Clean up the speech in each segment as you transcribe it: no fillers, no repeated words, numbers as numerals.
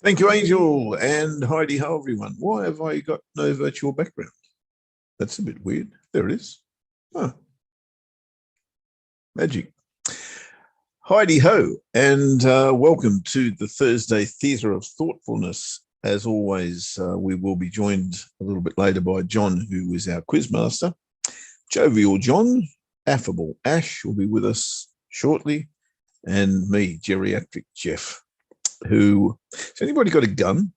Thank you, Angel, and Heidi ho, everyone. Why have I got no virtual background? That's a bit weird. There it is. Oh, magic. Heidi ho, and welcome to the Thursday Theatre of Thoughtfulness. As always, we will be joined a little bit later by John, who is our quizmaster. Jovial John, affable Ash will be with us shortly, and me, geriatric Jeff. Has anybody got a gun?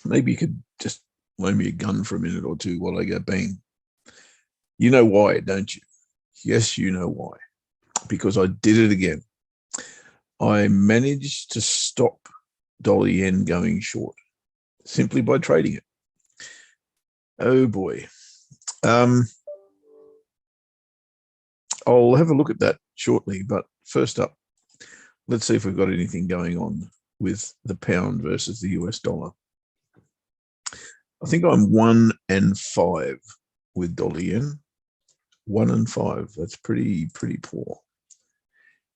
Maybe you could just loan me a gun for a minute or two while I go bang. You know why, don't you? Yes, you know why. Because I did it again. I managed to stop dollar yen going short simply by trading it. Oh boy. I'll have a look at that shortly, but first up, let's see if we've got anything going on with the pound versus the US dollar. I think I'm 1 and 5 with dollar yen. 1 and 5. That's pretty poor.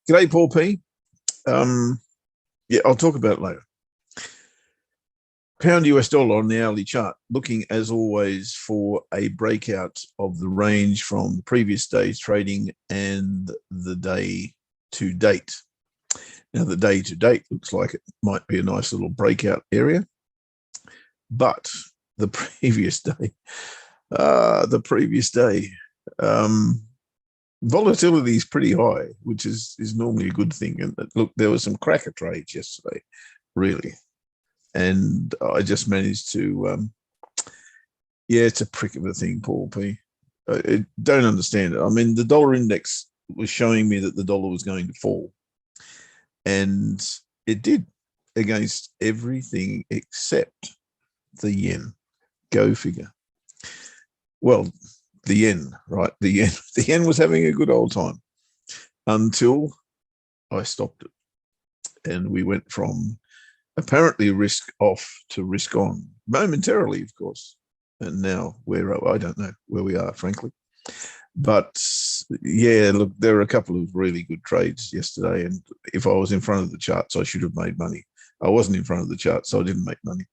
G'day, Paul P. Yeah, I'll talk about it later. Pound US dollar on the hourly chart, looking as always for a breakout of the range from the previous day's trading and the day to date. Now, the day to date looks like it might be a nice little breakout area, but the previous day, volatility is pretty high, which is normally a good thing. And look, there were some cracker trades yesterday, really. And I just managed to, it's a prick of a thing, Paul P. I don't understand it. I mean, the dollar index was showing me that the dollar was going to fall. And it did, against everything except the yen. Go figure. Well, the yen, right? The yen was having a good old time until I stopped it. And we went from apparently risk off to risk on, momentarily, of course. And now I don't know where we are, frankly. But yeah, look, there are a couple of really good trades yesterday. And if I was in front of the charts, I should have made money. I wasn't in front of the charts, so I didn't make money.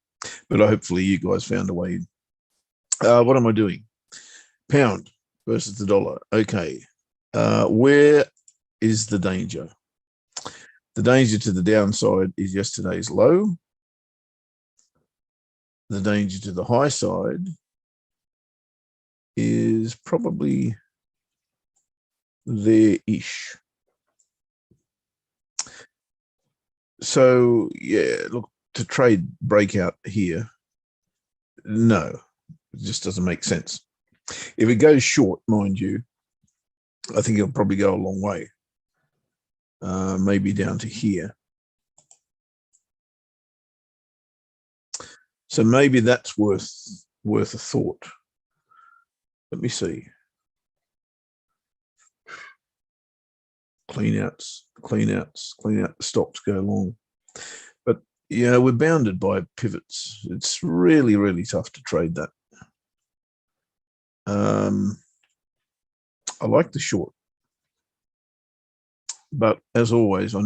But hopefully you guys found a way in. What am I doing? Pound versus the dollar. Okay. Where is the danger? The danger to the downside is yesterday's low. The danger to the high side is probably there-ish. So, yeah, look, to trade breakout here, no, it just doesn't make sense. If it goes short, mind you, I think it'll probably go a long way, maybe down to here. So maybe that's worth a thought. Let me see. Clean out the stops, go long. But, we're bounded by pivots. It's really, really tough to trade that. I like the short. But as always, I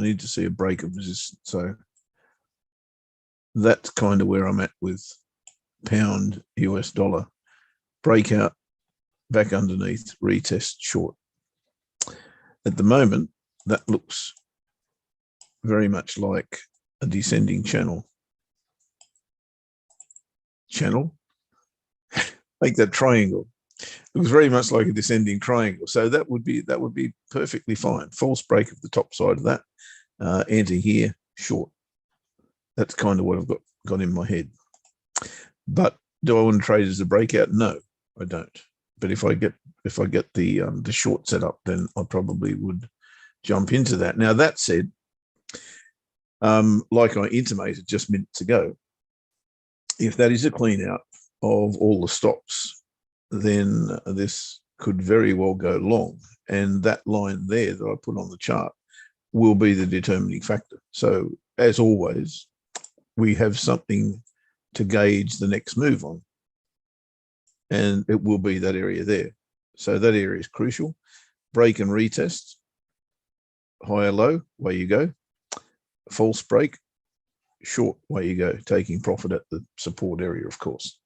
need to see a break of resistance. So that's kind of where I'm at with pound US dollar. Breakout, back underneath, retest short. At the moment, that looks very much like a descending channel. Make that triangle. Looks very much like a descending triangle. So that would be perfectly fine. False break of the top side of that. Enter here, short. That's kind of what I've got in my head. But do I want to trade as a breakout? No, I don't. But if I get the short set up, then I probably would jump into that. Now, that said, like I intimated just minutes ago, if that is a clean out of all the stops, then this could very well go long. And that line there that I put on the chart will be the determining factor. So as always, we have something to gauge the next move on. And it will be that area there. So that area is crucial. Break and retest. Higher low, away you go. False break. short, way you go, taking profit at the support area, of course.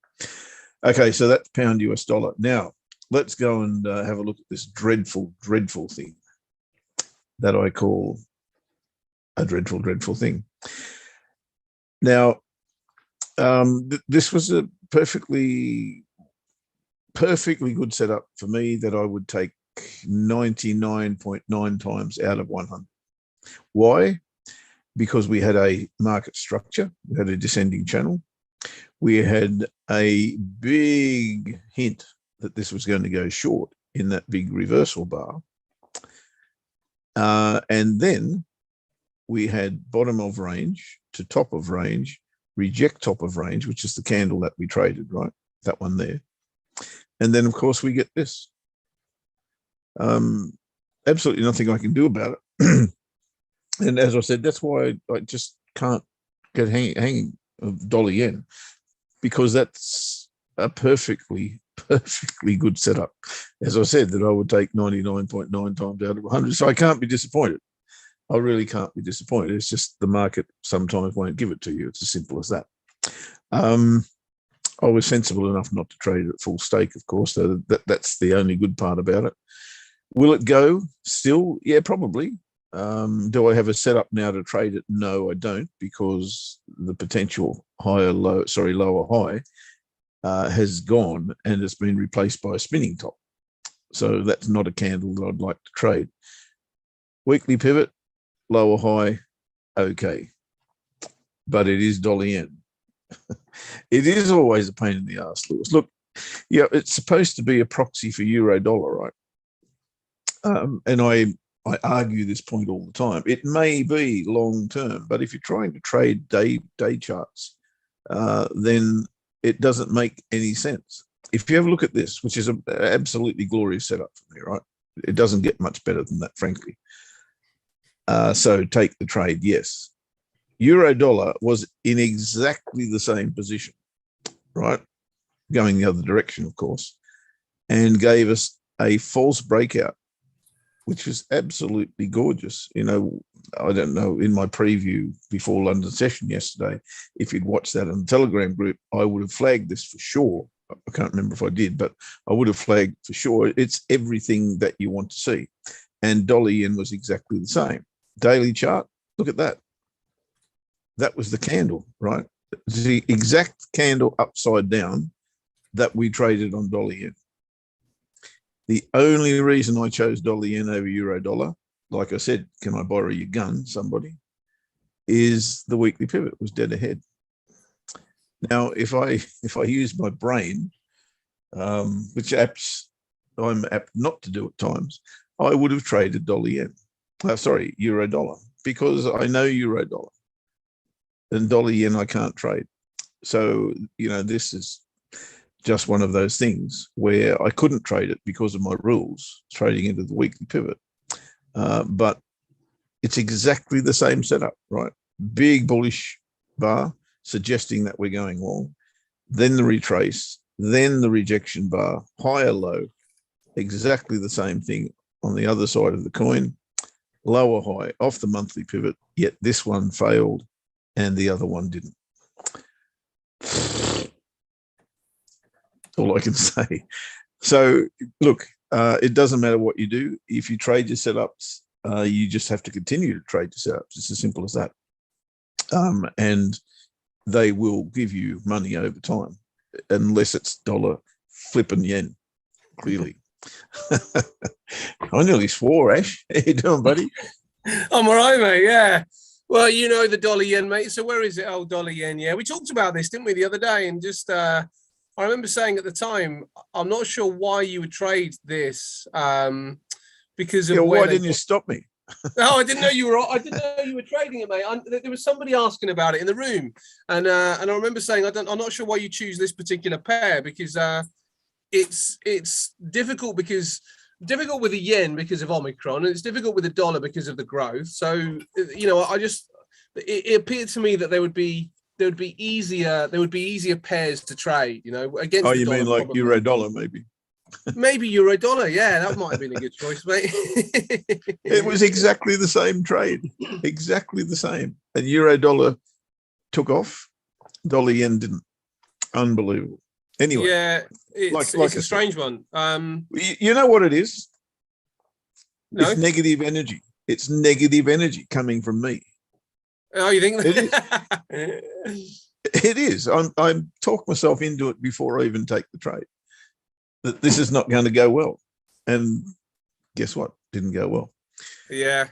Okay, so that's pound US dollar. Now, let's go and have a look at this dreadful, dreadful thing that I call a dreadful, dreadful thing. Now, this was a perfectly good setup for me that I would take 99.9 times out of 100. Why? Because we had a market structure, we had a descending channel, we had a big hint that this was going to go short in that big reversal bar. And then we had bottom of range to top of range, reject top of range, which is the candle that we traded, right? That one there. And then, of course, we get this. Absolutely nothing I can do about it. And as I said, that's why I just can't get hanging of dollar yen, because that's a perfectly good setup. As I said, that I would take 99.9 times out of 100. So I can't be disappointed. I really can't be disappointed. It's just the market sometimes won't give it to you. It's as simple as that. I was sensible enough not to trade it at full stake, of course. So that's the only good part about it. Will it go still? Yeah, probably. Do I have a setup now to trade it? No, I don't, because the potential lower high has gone and it's been replaced by a spinning top. So that's not a candle that I'd like to trade. Weekly pivot, lower high, okay. But it is dollar yen. It is always a pain in the ass, Lewis. Look, yeah, it's supposed to be a proxy for euro dollar, right? And I argue this point all the time. It may be long term, but if you're trying to trade day charts, then it doesn't make any sense. If you have a look at this, which is an absolutely glorious setup for me, right? It doesn't get much better than that, frankly. So take the trade, yes. Euro dollar was in exactly the same position, right? Going the other direction, of course, and gave us a false breakout, which was absolutely gorgeous. You know, I don't know, in my preview before London session yesterday, if you'd watched that on the Telegram group, I would have flagged this for sure. I can't remember if I did, but I would have flagged for sure. It's everything that you want to see. And dollar yen was exactly the same. Daily chart, look at that. That was the candle, right? It's the exact candle upside down that we traded on dollar yen. The only reason I chose dollar yen over euro dollar, like I said, can I borrow your gun, somebody, is the weekly pivot was dead ahead. Now, if I use my brain, which I'm apt not to do at times, I would have traded dollar yen. Euro dollar, because I know euro dollar. And dollar yen I can't trade. So, you know, this is just one of those things where I couldn't trade it because of my rules, trading into the weekly pivot. But it's exactly the same setup, right? Big bullish bar suggesting that we're going long, then the retrace, then the rejection bar, higher low, exactly the same thing on the other side of the coin, lower high off the monthly pivot, yet this one failed and the other one didn't. All I can say. So look, it doesn't matter what you do. If you trade your setups, you just have to continue to trade your setups. It's as simple as that. And they will give you money over time, unless it's dollar flipping yen, clearly. I nearly swore, Ash. How you doing, buddy? I'm all right, mate, yeah. Well, you know the dollar yen, mate. So where is it? Oh, dollar yen, yeah. We talked about this, didn't we, the other day? And just, I remember saying at the time, I'm not sure why you would trade this because of why didn't you stop me? No, I didn't know you were. I didn't know you were trading it, mate. There was somebody asking about it in the room, and I remember saying, I'm not sure why you choose this particular pair, because it's difficult with the yen because of Omicron, and it's difficult with the dollar because of the growth. So, you know, it appeared to me that there would be easier pairs to trade, you know, against. Oh, you mean like probably. Euro dollar, maybe? Maybe euro dollar, yeah, that might have been a good choice, mate. It was exactly the same trade, exactly the same. And euro dollar took off. Dollar yen didn't. Unbelievable. Anyway, Yeah, it's a strange one. You know what it is? No, It's negative energy. It's negative energy coming from me. oh, you think It is. It is. I'm talk myself into it before I even take the trade. That this is not going to go well, and guess what? Didn't go well. Yeah.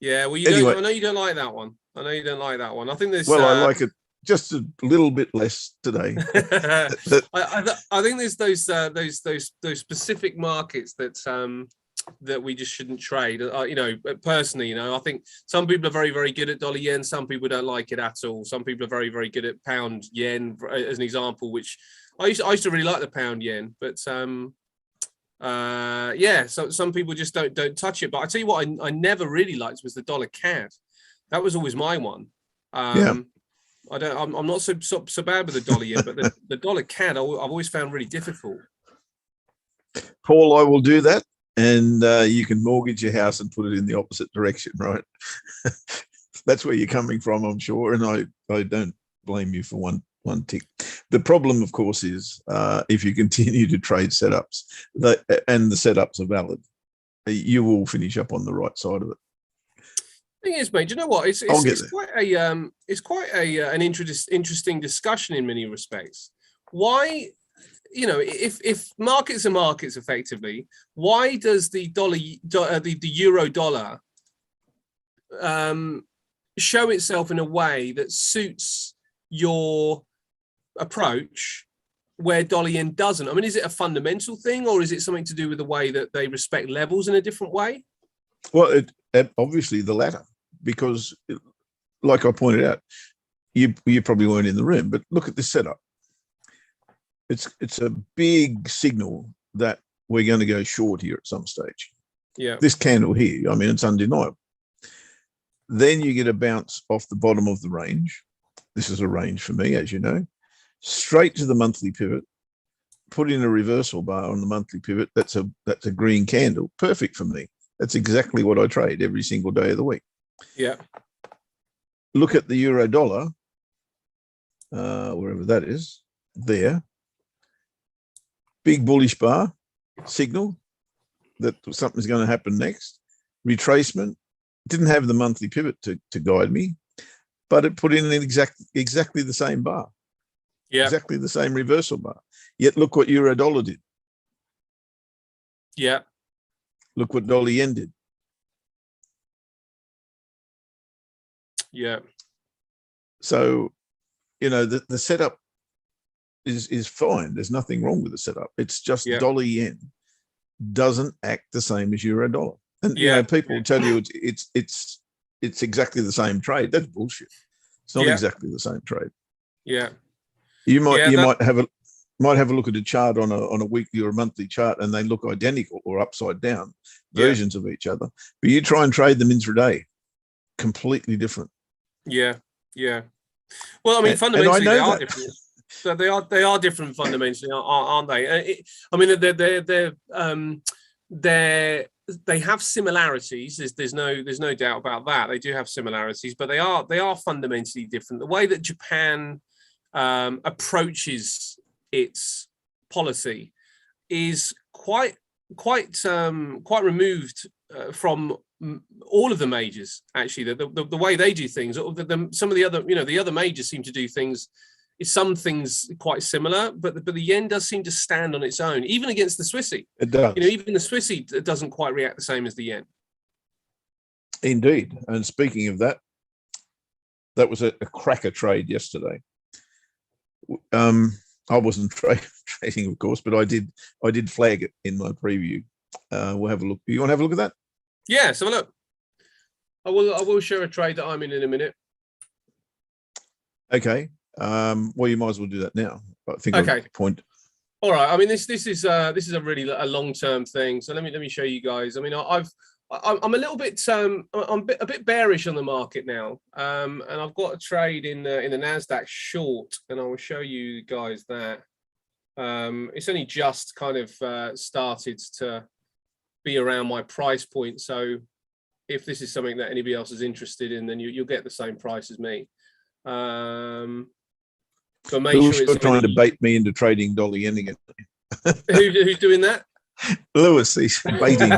Well, Anyway, I know you don't like that one. I know you don't like that one. I think there's. Well, I like it just a little bit less today. I think there's those specific markets that we just shouldn't trade. Personally, I think some people are very, very good at dollar yen. Some people don't like it at all. Some people are very, very good at pound yen, as an example, which I used to really like the pound yen, but so some people just don't touch it. But I tell you what, I never really liked was the dollar CAD. That was always my one. I'm not so bad with the dollar yen, but the dollar CAD I've always found really difficult. Paul, I will do that, and you can mortgage your house and put it in the opposite direction, right? That's where you're coming from, I'm sure, and I don't blame you for one tick. The problem, of course, is if you continue to trade setups and the setups are valid, you will finish up on the right side of it. Thing is, mate, do you know what? It's quite an interesting discussion in many respects. Why, if markets are markets effectively, why does the euro dollar show itself in a way that suits your approach where dollar yen doesn't? I mean, is it a fundamental thing, or is it something to do with the way that they respect levels in a different way? Well, obviously the latter, because like I pointed out, you probably weren't in the room, but look at this setup. It's a big signal that we're going to go short here at some stage. Yeah. This candle here, I mean, it's undeniable. Then you get a bounce off the bottom of the range. This is a range for me, as you know, straight to the monthly pivot, put in a reversal bar on the monthly pivot. That's a green candle. Perfect for me. That's exactly what I trade every single day of the week. Yeah. Look at the euro dollar, wherever that is, there. Big bullish bar, signal that something's going to happen next. Retracement. Didn't have the monthly pivot to guide me, but it put in an exactly the same bar. Yeah. Exactly the same reversal bar. Yet look what euro dollar did. Yeah. Look what dollar yen did. Yeah. So, the setup is fine. There's nothing wrong with the setup. It's just dollar yen doesn't act the same as euro dollar. And people tell you it's exactly the same trade. That's bullshit. It's not exactly the same trade. Yeah. You might have a look at a chart on a weekly or a monthly chart, and they look identical or upside down versions of each other. But you try and trade them intraday, completely different. Yeah. Well, I mean, fundamentally, they are different. So they are different fundamentally, aren't they? They have similarities. There's no doubt about that. They do have similarities, but they are fundamentally different. The way that Japan approaches its policy is quite removed from all of the majors. Actually, the way they do things, some of the other majors seem to do things. Some things quite similar, but the yen does seem to stand on its own, even against the Swissy. It does. Even the Swissy doesn't quite react the same as the yen. Indeed. And speaking of that was a cracker trade yesterday. I wasn't trading, of course, but I did flag it in my preview. We'll have a look. You want to have a look at that? Yeah, so look. I will share a trade that I'm in a minute. Okay. Well, you might as well do that now. I think okay. Point. All right. I mean, this is a really long-term thing. So let me show you guys. I mean, I'm a little bit I'm a bit bearish on the market now, and I've got a trade in the Nasdaq short, and I will show you guys that. It's only just kind of started to be around my price point. So if this is something that anybody else is interested in, then you'll get the same price as me. But make Who's sure it's trying to bait me into trading dollar yen again? who's doing that? Lewis, he's baiting me.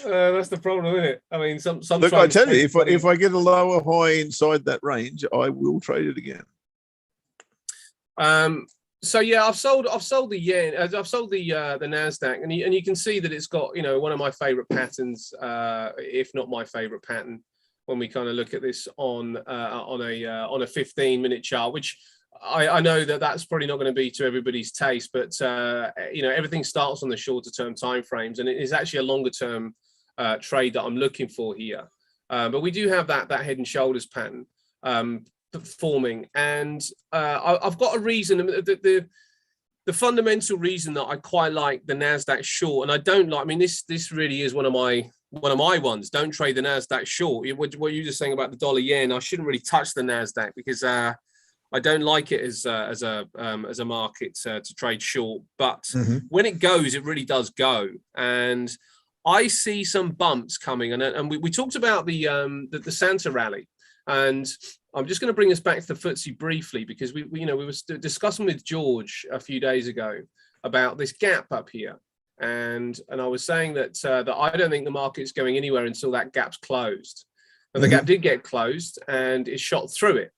That's the problem, isn't it? I mean, sometimes. Look, I tell you, if I get a lower high inside that range, I will trade it again. So yeah, I've sold the yen. I've sold the Nasdaq, and you can see that it's got, you know, one of my favorite patterns, if not my favorite pattern, when we kind of look at this on a 15-minute chart, which I know that's probably not going to be to everybody's taste, but you know, everything starts on the shorter term time frames, and it is actually a longer term trade that I'm looking for here. But we do have that head and shoulders pattern forming, and I've got a reason. The fundamental reason that I quite like the Nasdaq short, and I don't like. I mean, this really is one of my ones. Don't trade the Nasdaq short. What you were just saying about the dollar yen, I shouldn't really touch the Nasdaq because I don't like it as a market to trade short. But when it goes, it really does go, and I see some bumps coming. And we talked about the Santa rally, and I'm just going to bring us back to the FTSE briefly, because we were discussing with George a few days ago about this gap up here, and I was saying that that I don't think the market's going anywhere until that gap's closed. And the gap did get closed, and it shot through it.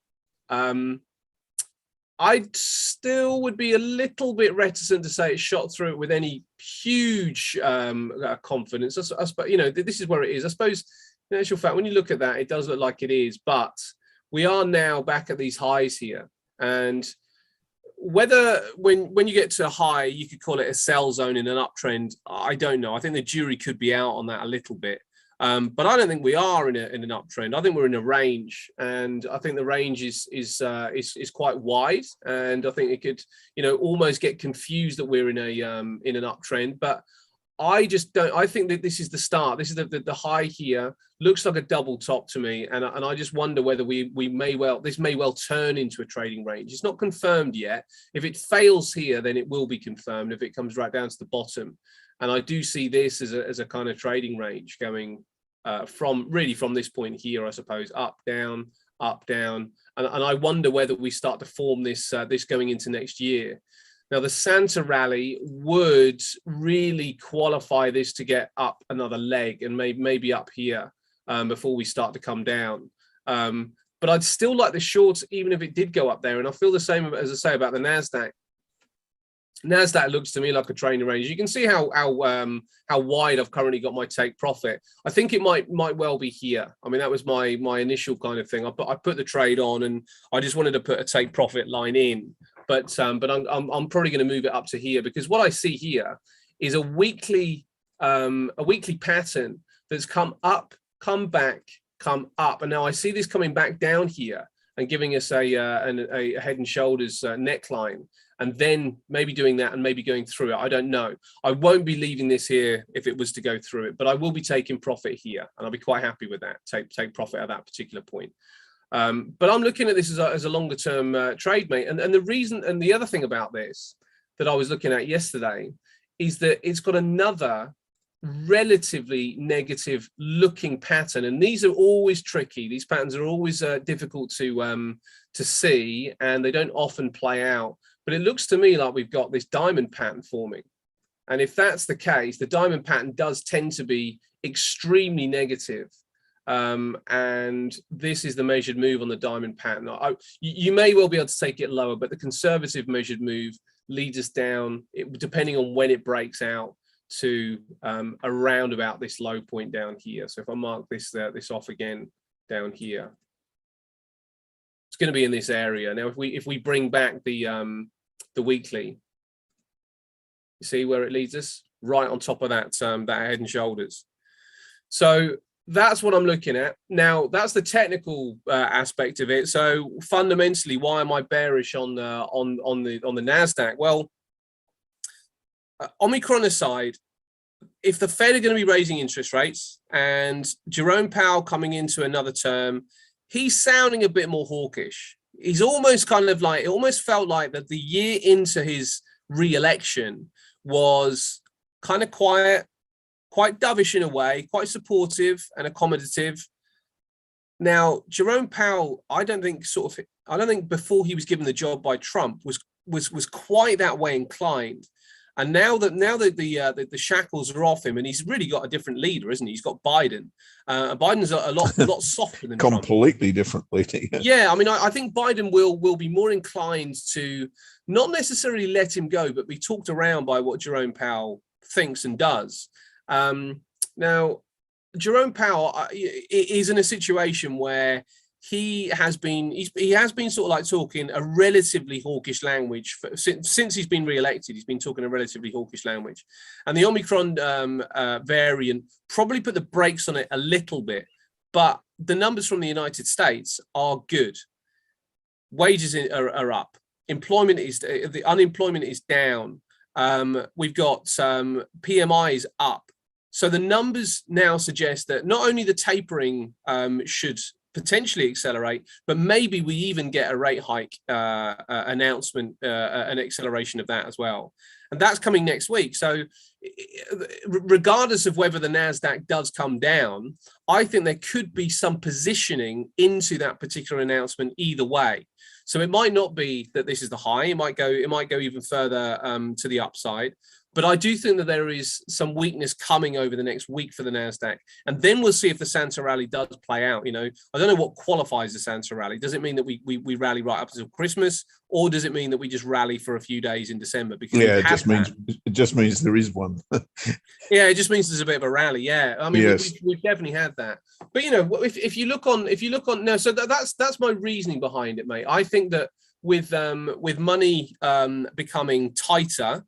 I still would be a little bit reticent to say it shot through it with any huge confidence. But you know, this is where it is. I suppose, in actual fact, when you look at that, it does look like it is, but we are now back at these highs here, and whether when you get to a high, you could call it a sell zone in an uptrend, I don't know. I think the jury could be out on that a little bit, but I don't think we are in an uptrend. I think we're in a range, and I think the range is quite wide, and I think it could, you know, almost get confused that we're in an uptrend, but I just don't. I think that this is the start. This is the high here. Looks like a double top to me, and I just wonder whether this may well turn into a trading range. It's not confirmed yet. If it fails here, then it will be confirmed if it comes right down to the bottom. And I do see this as a kind of trading range going from this point here, I suppose, up, down, and I wonder whether we start to form this going into next year. Now, the Santa rally would really qualify this to get up another leg, and maybe up here before we start to come down. But I'd still like the shorts, even if it did go up there. And I feel the same, as I say, about the Nasdaq. Nasdaq looks to me like a trading range. You can see how wide I've currently got my take profit. I think it might well be here. I mean, that was my initial kind of thing. I put the trade on, and I just wanted to put a take profit line in. But I'm probably going to move it up to here, because what I see here is a weekly pattern that's come up, come back, come up, and now I see this coming back down here and giving us a head and shoulders neckline, and then maybe doing that and maybe going through it. I don't know. I won't be leaving this here if it was to go through it, but I will be taking profit here, and I'll be quite happy with that. Take profit at that particular point. But I'm looking at this as a longer term trade, mate. And the reason, and the other thing about this that I was looking at yesterday, is that it's got another relatively negative looking pattern. And these are always tricky. These patterns are always difficult to see, and they don't often play out. But it looks to me like we've got this diamond pattern forming. And if that's the case, the diamond pattern does tend to be extremely negative. And this is the measured move on the diamond pattern. You may well be able to take it lower, but the conservative measured move leads us down, depending on when it breaks out, to around about this low point down here. So if I mark this off again down here, it's going to be in this area. Now, if we bring back the weekly, you see where it leads us, right on top of that head and shoulders. So that's what I'm looking at. Now, that's the technical aspect of it. So fundamentally, why am I bearish on the Nasdaq? Well, Omicron aside, if the Fed are going to be raising interest rates and Jerome Powell coming into another term, he's sounding a bit more hawkish. He's almost kind of like, it almost felt like that the year into his re-election was kind of quiet, quite dovish in a way, quite supportive and accommodative. Now, Jerome Powell, I don't think before he was given the job by Trump was quite that way inclined. And now that the shackles are off him, and he's really got a different leader, isn't he? He's got Biden. Biden's a lot softer than completely Trump. Different leader. Yeah, I mean, I think Biden will be more inclined to not necessarily let him go, but be talked around by what Jerome Powell thinks and does. Now, Jerome Powell is in a situation where he has been sort of like talking a relatively hawkish language since he's been re-elected. He's been talking a relatively hawkish language, and the Omicron variant probably put the brakes on it a little bit. But the numbers from the United States are good. Wages are up. The unemployment is down. We've got PMIs up. So the numbers now suggest that not only the tapering should potentially accelerate, but maybe we even get a rate hike announcement, an acceleration of that as well. And that's coming next week. So regardless of whether the NASDAQ does come down, I think there could be some positioning into that particular announcement either way. So it might not be that this is the high. It might go even further to the upside. But I do think that there is some weakness coming over the next week for the NASDAQ. And then we'll see if the Santa rally does play out. You know, I don't know what qualifies the Santa rally. Does it mean that we rally right up until Christmas? Or does it mean that we just rally for a few days in December? Because it just means there is one. Yeah, it just means there's a bit of a rally. Yeah, I mean, yes. we've definitely had that. But you know, if you look on no, so that's my reasoning behind it, mate. I think that with money becoming tighter,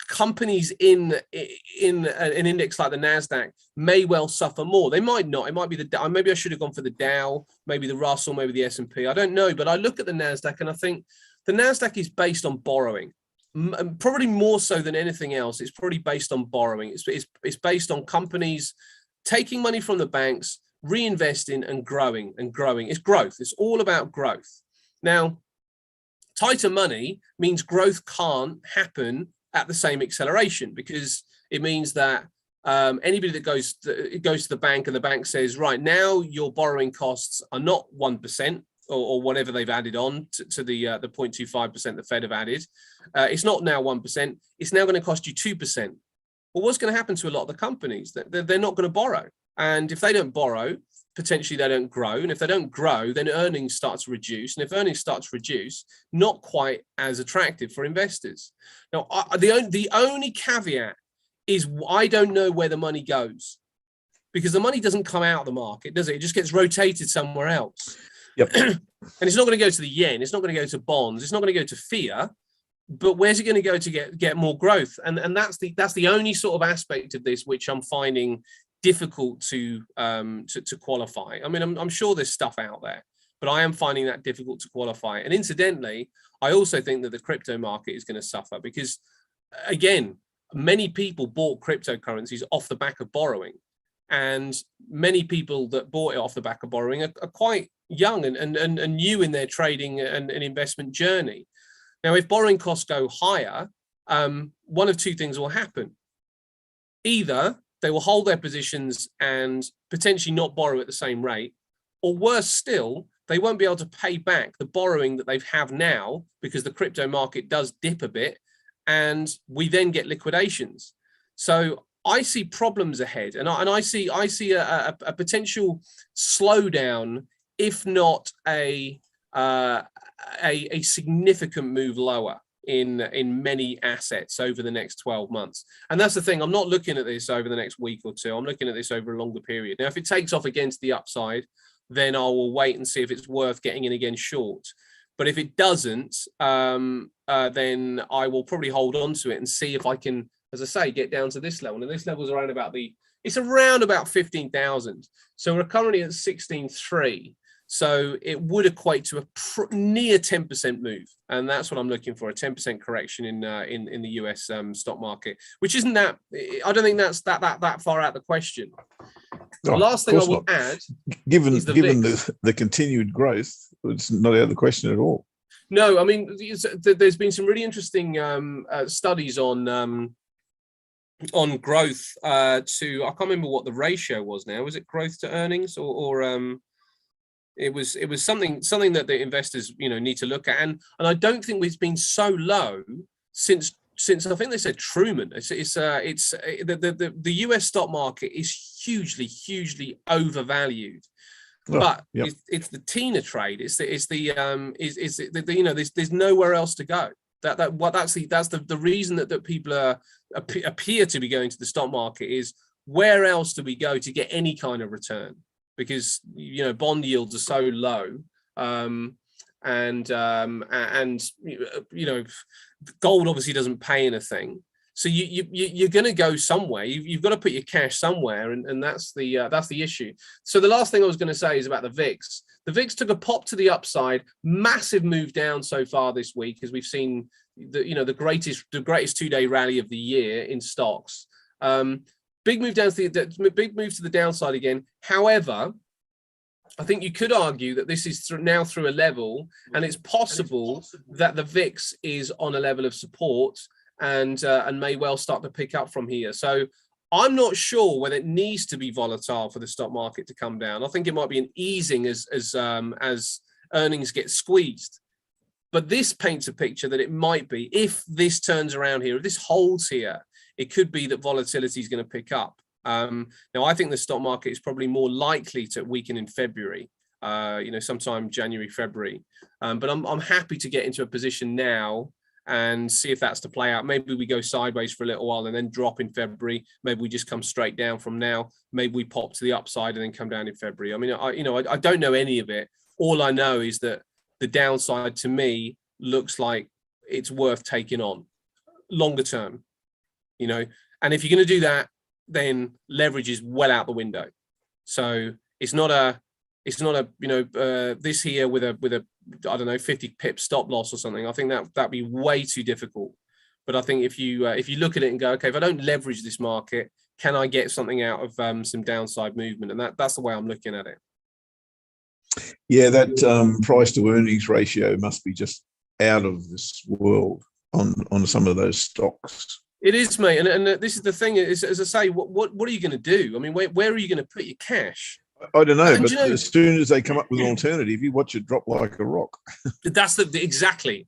companies in an index like the NASDAQ may well suffer more. They might not. It might be maybe I should have gone for the Dow, maybe the Russell, maybe the S&P. I don't know, but I look at the NASDAQ and I think the NASDAQ is based on borrowing. Probably more so than anything else. It's probably based on borrowing. It's based on companies taking money from the banks, reinvesting and growing. It's growth. It's all about growth. Now, tighter money means growth can't happen at the same acceleration, because it means that anybody that goes to the bank and the bank says, right now your borrowing costs are not 1% or whatever they've added on to the 0.25% the Fed have added. It's not now 1%. It's now going to cost you 2%. Well, what's going to happen to a lot of the companies? They're not going to borrow. And if they don't borrow, potentially they don't grow. And if they don't grow, then earnings start to reduce. And if earnings start to reduce, not quite as attractive for investors. Now, the only caveat is I don't know where the money goes, because the money doesn't come out of the market, does it? It just gets rotated somewhere else. Yep. And it's not going to go to the yen. It's not going to go to bonds. It's not going to go to fiat. But where's it going to go to get more growth? And that's the only sort of aspect of this which I'm finding difficult to qualify. I mean, I'm sure there's stuff out there, but I am finding that difficult to qualify. And incidentally, I also think that the crypto market is going to suffer because, again, many people bought cryptocurrencies off the back of borrowing, and many people that bought it off the back of borrowing are quite young and new in their trading and investment journey. Now, if borrowing costs go higher, one of two things will happen. Either they will hold their positions and potentially not borrow at the same rate, or worse still, they won't be able to pay back the borrowing that they have now because the crypto market does dip a bit, and we then get liquidations. So I see problems ahead, and I see a potential slowdown, if not a significant move lower in many assets over the next 12 months. And that's the thing. I'm not looking at this over the next week or two. I'm looking at this over a longer period. Now, if it takes off against the upside, then I will wait and see if it's worth getting in again short. But if it doesn't, then I will probably hold on to it and see if I can, as I say, get down to this level. And this level is around about it's around about 15,000. So we're currently at 16.3. So it would equate to a near 10% move, and that's what I'm looking for—a 10% correction in the US stock market, which isn't that. I don't think that's that far out of the question. The last thing I will add, given the continued growth, it's not out of the question at all. No, I mean, there's been some really interesting studies on on growth to, I can't remember what the ratio was now. Was it growth to earnings or it was something that the investors, need to look at. And I don't think it's been so low since I think they said Truman. It's the US stock market is hugely overvalued. But it's the Tina trade. There's nowhere else to go. That's the reason that people appear to be going to the stock market is where else do we go to get any kind of return? Because bond yields are so low, and gold obviously doesn't pay anything. So you're going to go somewhere. You've got to put your cash somewhere, and that's the issue. So the last thing I was going to say is about the VIX. The VIX took a pop to the upside, massive move down so far this week, as we've seen the greatest 2-day rally of the year in stocks. Big move down to the downside again. However, I think you could argue that this is now through a level, and it's possible that the VIX is on a level of support and may well start to pick up from here. So I'm not sure whether it needs to be volatile for the stock market to come down. I think it might be an easing as earnings get squeezed. But this paints a picture that it might be, if this turns around here, if this holds here, it could be that volatility is going to pick up. Now, I think the stock market is probably more likely to weaken in February, sometime January, February. But I'm happy to get into a position now and see if that's to play out. Maybe we go sideways for a little while and then drop in February. Maybe we just come straight down from now. Maybe we pop to the upside and then come down in February. I mean, I don't know any of it. All I know is that the downside to me looks like it's worth taking on longer term, and if you're going to do that, then leverage is well out the window. So it's not a this here with a I don't know 50 pip stop loss or something. I think that'd be way too difficult. But I think if you look at it and go, okay, if I don't leverage this market, can I get something out of some downside movement? And that's the way I'm looking at it. Yeah, that price to earnings ratio must be just out of this world on some of those stocks. It is, mate, and this is the thing. Is, as I say, what are you going to do? I mean, where are you going to put your cash? I don't know, but as soon as they come up with an alternative, you watch it drop like a rock. That's exactly,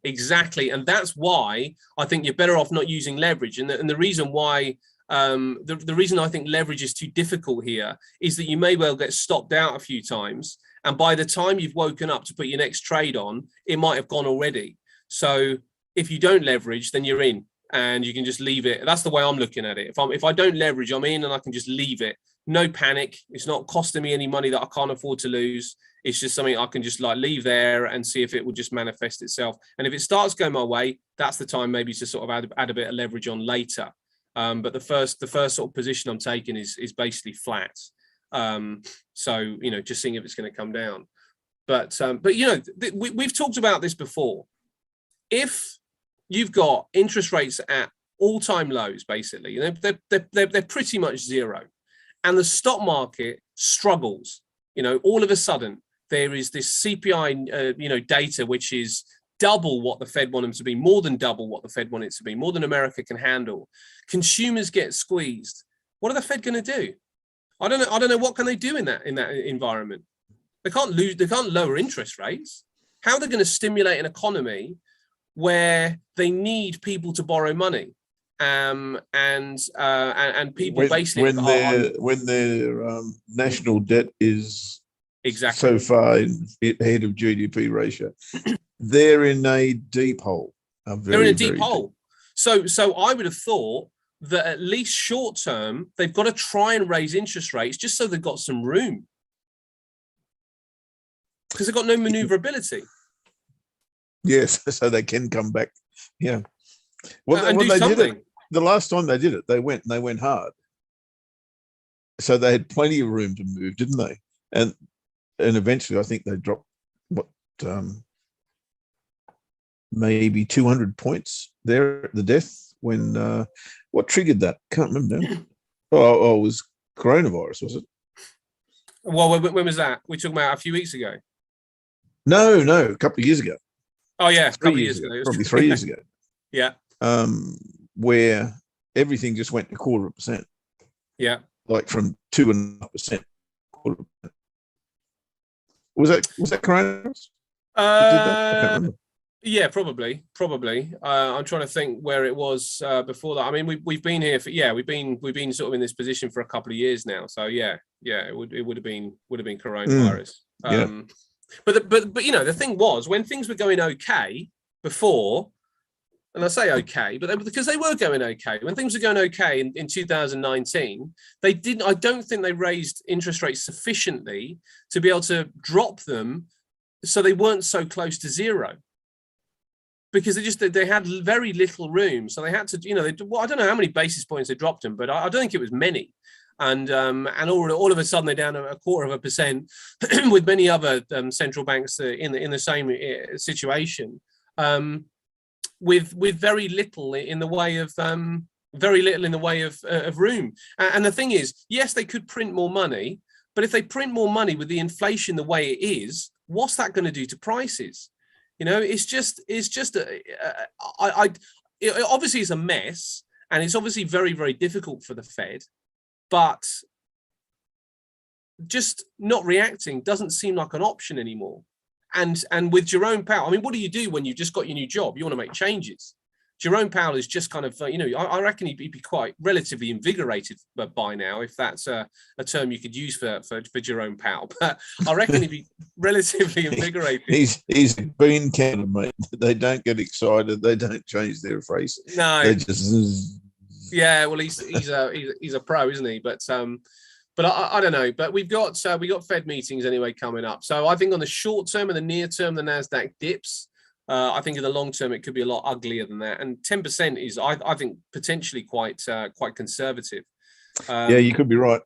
and that's why I think you're better off not using leverage. And the reason why, the reason I think leverage is too difficult here is that you may well get stopped out a few times, and by the time you've woken up to put your next trade on, it might have gone already. So if you don't leverage, then you're in. And you can just leave it. That's the way I'm looking at it. If I don't leverage, I'm in, and I can just leave it. No panic. It's not costing me any money that I can't afford to lose. It's just something I can just leave there and see if it will just manifest itself. And if it starts going my way, that's the time maybe to sort of add a bit of leverage on later. But the first sort of position I'm taking is basically flat. So just seeing if it's going to come down. But we've talked about this before. If you've got interest rates at all-time lows, basically. They're pretty much zero. And the stock market struggles. All of a sudden, there is this CPI, data, which is double what the Fed want them to be, more than double what the Fed want it to be, more than America can handle. Consumers get squeezed. What are the Fed going to do? I don't know what can they do in that environment. They can't lower interest rates. How are they going to stimulate an economy where they need people to borrow money, and people basically when their national debt is exactly so far ahead of GDP ratio, they're in a deep hole. They're in a deep hole. So I would have thought that at least short term they've got to try and raise interest rates just so they've got some room, because they've got no maneuverability. Yes, so they can come back. Yeah. And do something. The last time they did it, they went hard. So they had plenty of room to move, didn't they? And eventually, I think they dropped maybe 200 points there at the death. When what triggered that? Can't remember now. Oh, it was coronavirus, was it? Well, when was that? We're talking about a few weeks ago. No, a couple of years ago. Oh yeah, a couple of years ago. Probably 3 years ago. Yeah. Where everything just went to 0.25%. Yeah. Like from 2.5%. Was that coronavirus? That did that? I can't remember. Yeah, probably. I'm trying to think where it was before that. I mean, we've been here for we've been sort of in this position for a couple of years now. So yeah, it would have been coronavirus. Yeah. But you know, the thing was, when things were going okay before, and I say okay, but because they were going okay, when things were going okay in 2019, they didn't. I don't think they raised interest rates sufficiently to be able to drop them, so they weren't so close to zero. Because they had very little room, so they had to, you know, I don't know how many basis points they dropped them, but I don't think it was many. And all of a sudden they're down a 0.25%, with many other central banks in the same situation, with very little in the way of room. And the thing is, yes, they could print more money, but if they print more money with the inflation the way it is, what's that going to do to prices? You know, it obviously is a mess, and it's obviously very, very difficult for the Fed, but just not reacting doesn't seem like an option anymore. And with Jerome Powell, I mean, what do you do when you've just got your new job? You want to make changes. Jerome Powell is just kind of, you know, I reckon he'd be quite relatively invigorated by now, if that's a term you could use for Jerome Powell. But I reckon he'd be relatively invigorated. He's a bean counter, mate. They don't get excited. They don't change their face. No, they just. Yeah, well, he's a pro, isn't he? But I don't know. But we got Fed meetings anyway coming up. So I think on the short term and the near term, the Nasdaq dips. I think in the long term, it could be a lot uglier than that. And 10% is, I think, potentially quite conservative. Yeah, you could be right.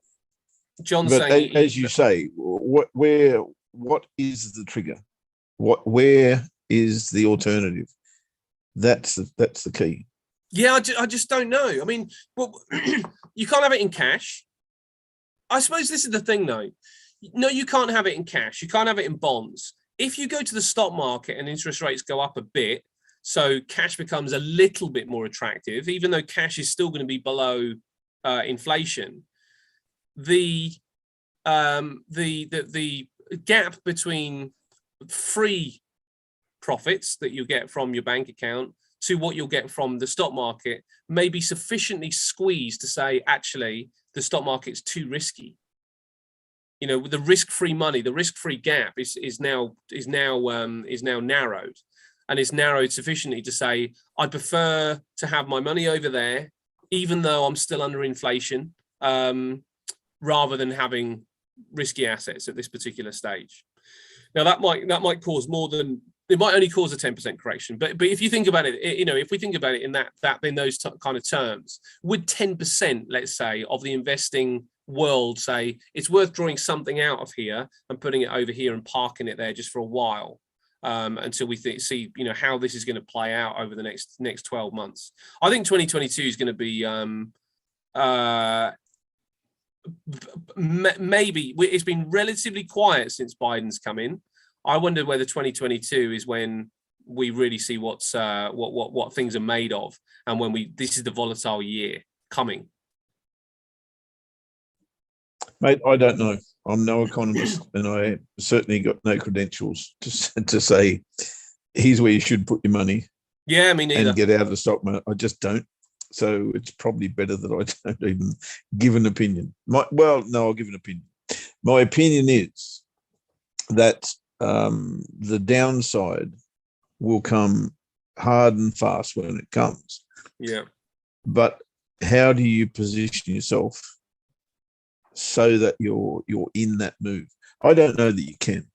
John's but saying, as you say, what is the trigger? Where is the alternative? That's the key. Yeah, I just don't know. I mean, well, you can't have it in cash. I suppose this is the thing, though. No, you can't have it in cash. You can't have it in bonds. If you go to the stock market and interest rates go up a bit, so cash becomes a little bit more attractive, even though cash is still going to be below inflation, the gap between free profits that you get from your bank account to what you'll get from the stock market may be sufficiently squeezed to say, actually, the stock market's too risky. You know, the risk-free money, the risk-free gap is now narrowed, and it's narrowed sufficiently to say, I prefer to have my money over there, even though I'm still under inflation, rather than having risky assets at this particular stage. Now that might cause more than, it might only cause a 10% correction, but if you think about it, you know, if we think about it in those kind of terms, would 10%, let's say, of the investing world say it's worth drawing something out of here and putting it over here and parking it there just for a while, until we see, you know, how this is going to play out over the next 12 months. I think 2022 is going to be maybe, it's been relatively quiet since Biden's come in. I wonder whether 2022 is when we really see what things are made of, and when this is the volatile year coming. Mate, I don't know. I'm no economist, and I certainly got no credentials to say, here's where you should put your money. Yeah, me neither. And get out of the stock market. I just don't. So it's probably better that I don't even give an opinion. I'll give an opinion. My opinion is that the downside will come hard and fast when it comes. Yeah. But how do you position yourself so that you're in that move? I don't know that you can,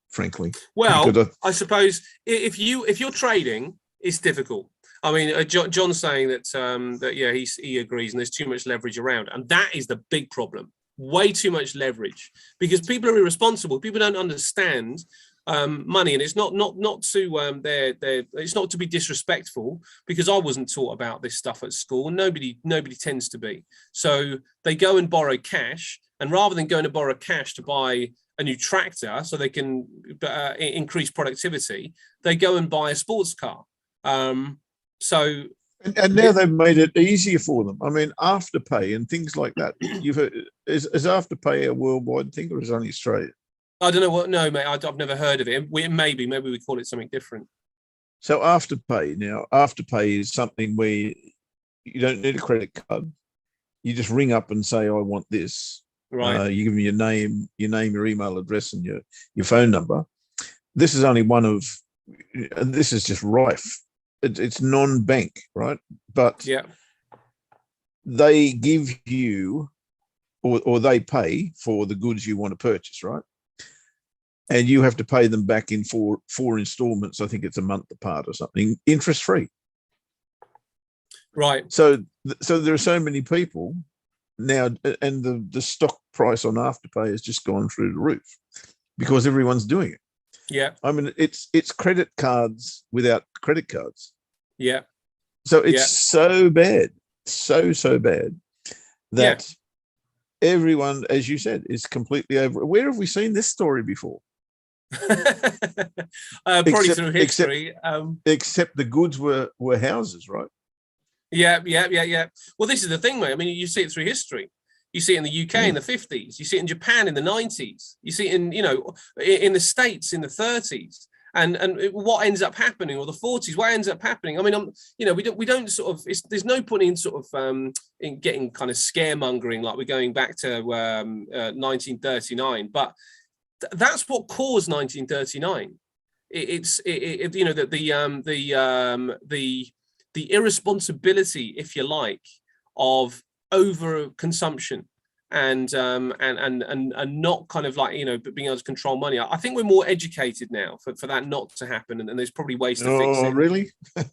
frankly. Well, I suppose if you're trading, it's difficult. I mean, John's saying that yeah, he agrees, and there's too much leverage around, and that is the big problem. Way too much leverage, because people are irresponsible. People don't understand money, and it's not to it's not to be disrespectful, because I wasn't taught about this stuff at school, and nobody tends to be. So they go and borrow cash, and rather than going to borrow cash to buy a new tractor so they can increase productivity, they go and buy a sports car. So And now they've made it easier for them. I mean, Afterpay and things like that. You've heard, is Afterpay a worldwide thing or is it only Australia? I don't know what. No, mate, I've never heard of it. Maybe we call it something different. So Afterpay is something where you don't need a credit card. You just ring up and say, "I want this." Right. You give them your email address, and your phone number. This is only one of. This is just rife. It's non-bank, right? But yeah, they give you, or they pay for the goods you want to purchase, right? And you have to pay them back in four installments. I think it's a month apart or something, interest free. Right. So there are so many people now, and the stock price on Afterpay has just gone through the roof because everyone's doing it. Yeah. I mean, it's credit cards without credit cards. Yeah. So it's so bad, so bad that everyone, as you said, is completely over. Where have we seen this story before? Probably through history. Except the goods were houses, right? Yeah. Well, this is the thing, mate. I mean, you see it through history. You see it in the UK in the 50s. You see it in Japan in the 90s. You see it in the States in the 30s. And what ends up happening, or the 40s, what ends up happening? I mean, we don't sort of. There's no point in sort of in getting kind of scaremongering like we're going back to 1939. But that's what caused 1939. The irresponsibility, if you like, of over consumption and not kind of like being able to control money. I think we're more educated now for that not to happen, and there's probably ways to fix it. Oh, really? I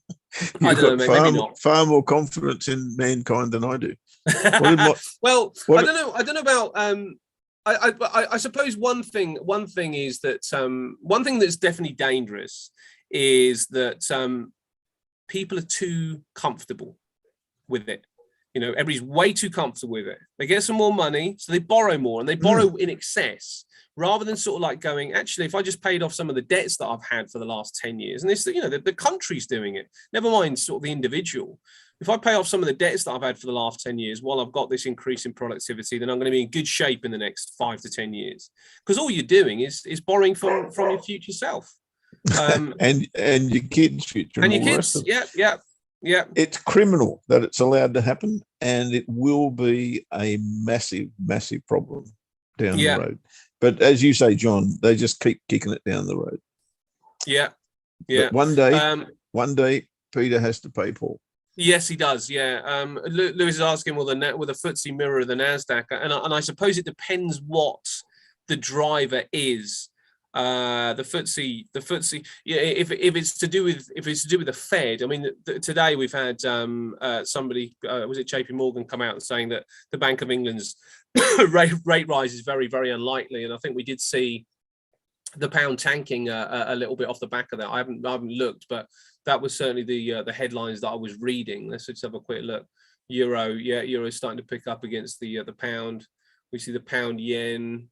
don't know, maybe not. Far more confidence in mankind than I do. I don't know about. I suppose one thing is that one thing that's definitely dangerous is that people are too comfortable with it. Everybody's way too comfortable with it. They get some more money, so they borrow more, and they borrow in excess, rather than sort of like going, actually, if I just paid off some of the debts that I've had for the last 10 years, and this, the country's doing it, never mind sort of the individual. If I pay off some of the debts that I've had for the last 10 years while I've got this increase in productivity, then I'm going to be in good shape in the next 5 to 10 years. Because all you're doing is borrowing from your future self. And your kids' future. And your kids, yeah. It's criminal that it's allowed to happen, and it will be a massive, massive problem down the road. But as you say, John, they just keep kicking it down the road. Yeah. But one day, Peter has to pay Paul. Yes, he does. Yeah. Lewis is asking, will the FTSE mirror the Nasdaq? And I suppose it depends what the driver is. The FTSE. Yeah, if it's to do with the Fed. I mean, today we've had somebody, was it JP Morgan, come out and saying that the Bank of England's rate rise is very, very unlikely, and I think we did see the pound tanking a little bit off the back of that. I haven't looked, but that was certainly the headlines that I was reading. Let's just have a quick look. Euro is starting to pick up against the pound. We see the pound yen.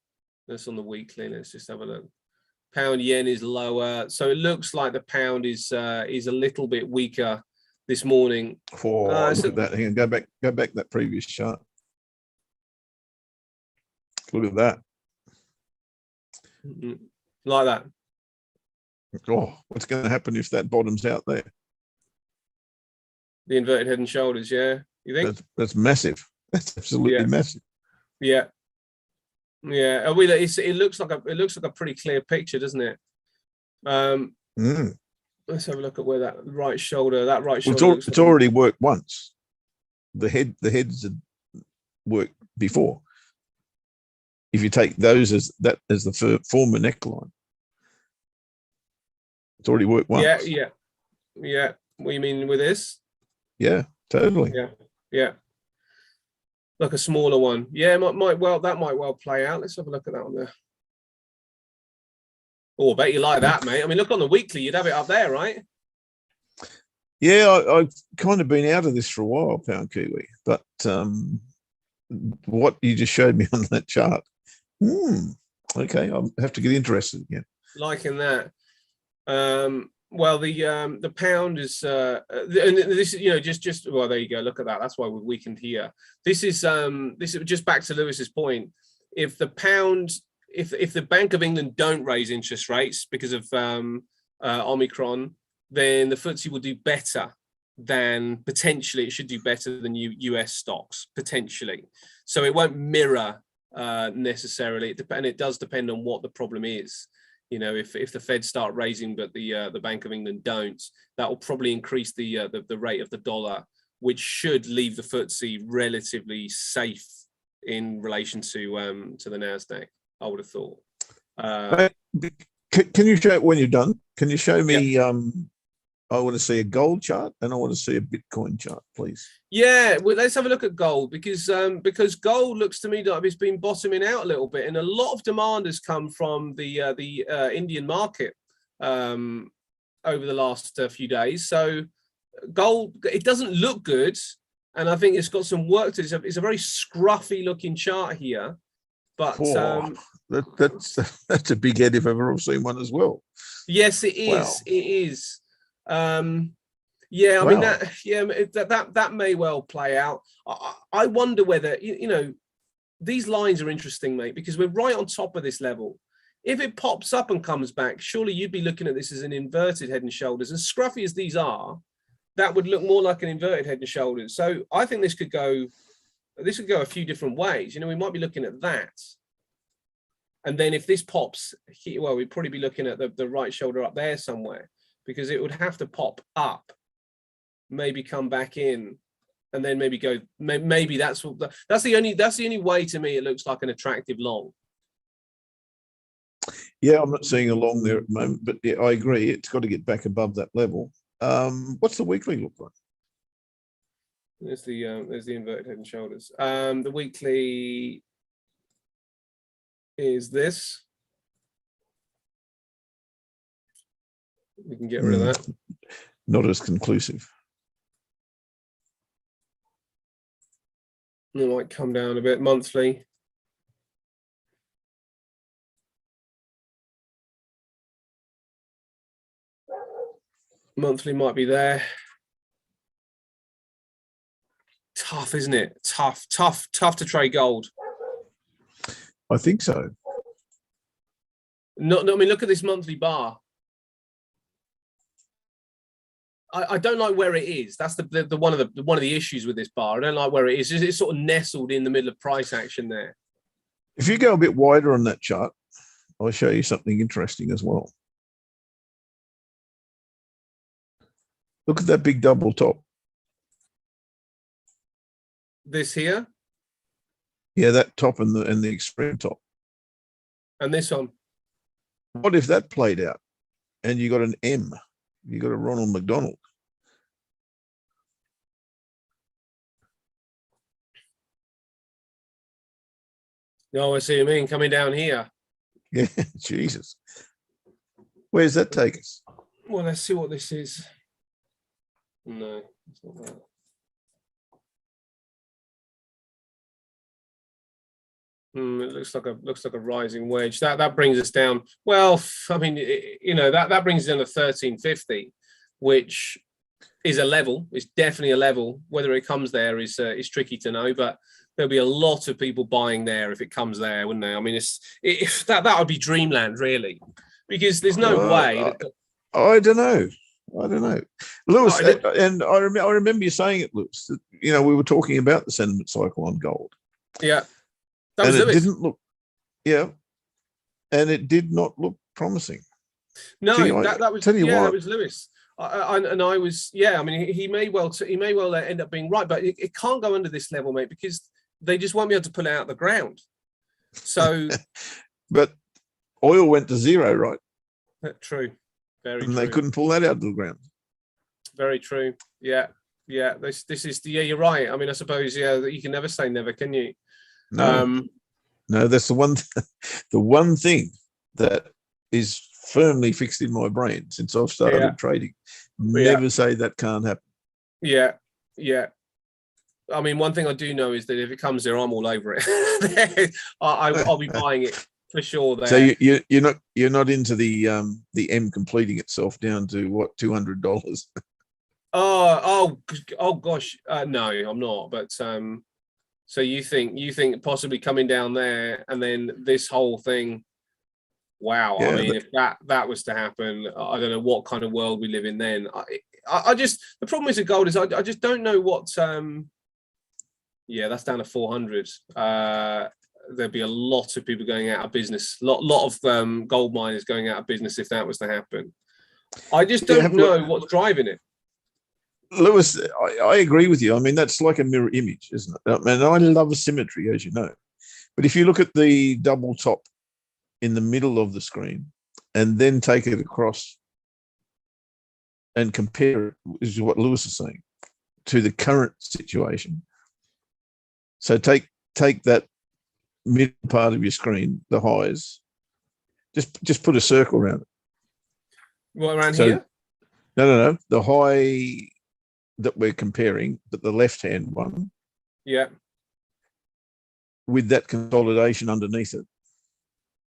That's on the weekly. Let's just have a look. Pound yen is lower, so it looks like the pound is a little bit weaker this morning. Look at that. Hang on, go back that previous chart. Look at that. Like that. Oh, what's going to happen if that bottoms out there? The inverted head and shoulders, yeah. You think that's massive? That's absolutely massive. Yeah. Yeah, it looks like a pretty clear picture, doesn't it? Let's have a look at where that right shoulder. It's already worked once. The heads had worked before. If you take those as the former neckline, it's already worked once. Yeah. What you mean with this? Yeah, totally. Yeah. Like a smaller one. Yeah, that might well play out. Let's have a look at that one there. Oh, I bet you like that, mate. I mean, look on the weekly, you'd have it up there, right? Yeah, I've kind of been out of this for a while, pound Kiwi, but what you just showed me on that chart. Okay, I'll have to get interested again. Liking that. Well, the pound is, and this is, you know, just well, there you go. Look at that. That's why we're weakened here. This is just back to Lewis's point. If the pound, if the Bank of England don't raise interest rates because of Omicron, then the FTSE will do better than, potentially it should do better than US stocks potentially. So it won't mirror necessarily, and it does depend on what the problem is. You know, if the Fed start raising, but the Bank of England don't, that will probably increase the rate of the dollar, which should leave the FTSE relatively safe in relation to the Nasdaq. I would have thought. Can you show, when you're done? Can you show me? Yep. I want to see a gold chart and I want to see a Bitcoin chart, please. Yeah, well, let's have a look at gold, because gold looks to me like it's been bottoming out a little bit, and a lot of demand has come from the Indian market over the last few days. So gold, it doesn't look good, and I think it's got some work to it. It's a very scruffy looking chart here, but that's a big head if I've ever seen one as well. Yes, it is. Wow. It is. Yeah, I mean that may well play out. I wonder whether, you know, these lines are interesting, mate, because we're right on top of this level. If it pops up and comes back, surely you'd be looking at this as an inverted head and shoulders. As scruffy as these are, that would look more like an inverted head and shoulders. So I think this could go a few different ways. You know, we might be looking at that. And then if this pops, well, we'd probably be looking at the right shoulder up there somewhere, because it would have to pop up, maybe come back in, and then maybe go. Maybe that's the only way to me it looks like an attractive long. Yeah, I'm not seeing a long there at the moment, but yeah, I agree. It's got to get back above that level. What's the weekly look like? There's the inverted head and shoulders. The weekly is this. We can get rid of that. Not as conclusive. It might come down a bit. Monthly. Monthly might be there. Tough, isn't it? Tough to trade gold. I think so. No, I mean, look at this monthly bar. I don't like where it is. That's the one of the issues with this bar. I don't like where it is. It's sort of nestled in the middle of price action there. If you go a bit wider on that chart, I'll show you something interesting as well. Look at that big double top. This here? Yeah, that top and the extreme top. And this one. What if that played out and you got an M? You got a Ronald McDonald. No, I see what you mean, coming down here. Yeah, Jesus. Where's that take us? Well, let's see what this is. No, it's not that. It looks like a rising wedge. That brings us down. Well, I mean, you know, that brings us down to 1350, which is a level. It's definitely a level. Whether it comes there is tricky to know, but there'll be a lot of people buying there if it comes there, wouldn't there? I mean, that would be dreamland, really, because there's no way. I don't know. Lewis, and I remember you saying it, Lewis, that, you know, we were talking about the sentiment cycle on gold. Yeah. And it didn't look, and it did not look promising. No, that was Lewis. I was, I mean, he may well end up being right, but it can't go under this level, mate, because they just won't be able to pull it out of the ground. So, but oil went to zero, right? True, very and true. They couldn't pull that out of the ground. Very true. Yeah. This is you're right. I mean, I suppose you can never say never, can you? No, that's the one thing that is firmly fixed in my brain since I've started trading. Never say that can't happen. Yeah. I mean, one thing I do know is that if it comes there, I'm all over it. I'll be buying it for sure. There. So you're not into the M completing itself down to what, $200? Oh gosh, no, I'm not. But so you think possibly coming down there and then this whole thing? Wow, Yeah, I mean, if that was to happen, I don't know what kind of world we live in then. I just, the problem is with gold is I just don't know what. Yeah, that's down to 400. There'd be a lot of people going out of business. Lot of gold miners going out of business if that was to happen. I just don't know what's driving it. Lewis, I agree with you. I mean, that's like a mirror image, isn't it? I mean, I love symmetry, as you know. But if you look at the double top in the middle of the screen and then take it across and compare it, is what Lewis is saying, to the current situation. So take that middle part of your screen, the highs, just put a circle around it. What, around here? No. The high that we're comparing, but the left-hand one. Yeah. With that consolidation underneath it.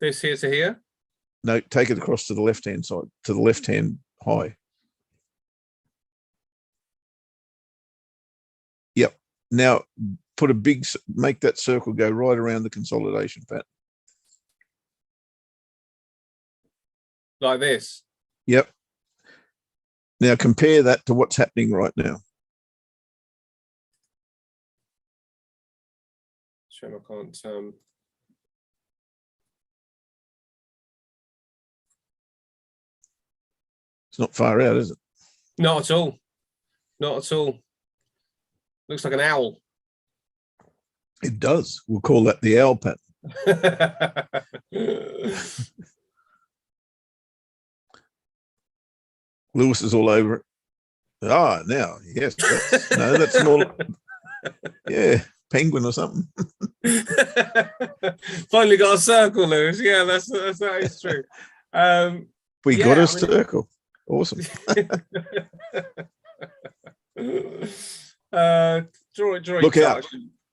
This here to here? No, take it across to the left-hand side, to the left-hand high. Yep. Now make that circle go right around the consolidation pattern. Like this? Yep. Now compare that to what's happening right now. Shame I can't. It's not far out, is it? Not at all. Not at all. Looks like an owl. It does. We'll call that the owl pattern. Lewis is all over it. Ah, now, yes. That's more. Yeah, penguin or something. Finally got a circle, Lewis. Yeah, that is true. We got a circle. Awesome. Draw Look out.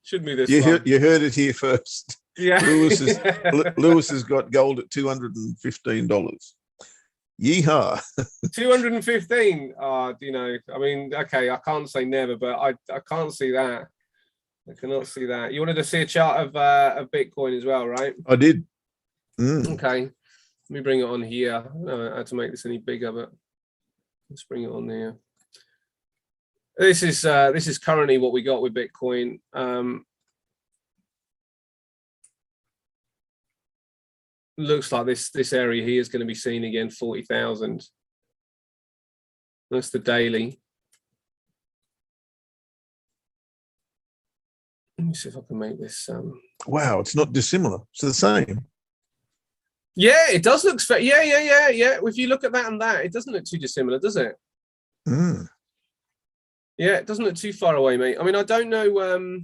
Should be this. You heard it here first. Yeah. Lewis has got gold at $215. Yeehaw. 215. You know, I mean, okay, I can't say never, but I can't see that. I cannot see that. You wanted to see a chart of Bitcoin as well, right? I did. Okay. Let me bring it on here. I had to make this any bigger, but let's bring it on here. This is currently what we got with Bitcoin. Looks like this area here is going to be seen again, 40,000. That's the daily. Let me see if I can make this. Wow, it's not dissimilar. It's the same. Yeah, it does look. Yeah. If you look at that and that, it doesn't look too dissimilar, does it? Yeah, it doesn't look too far away, mate. I mean, I don't know.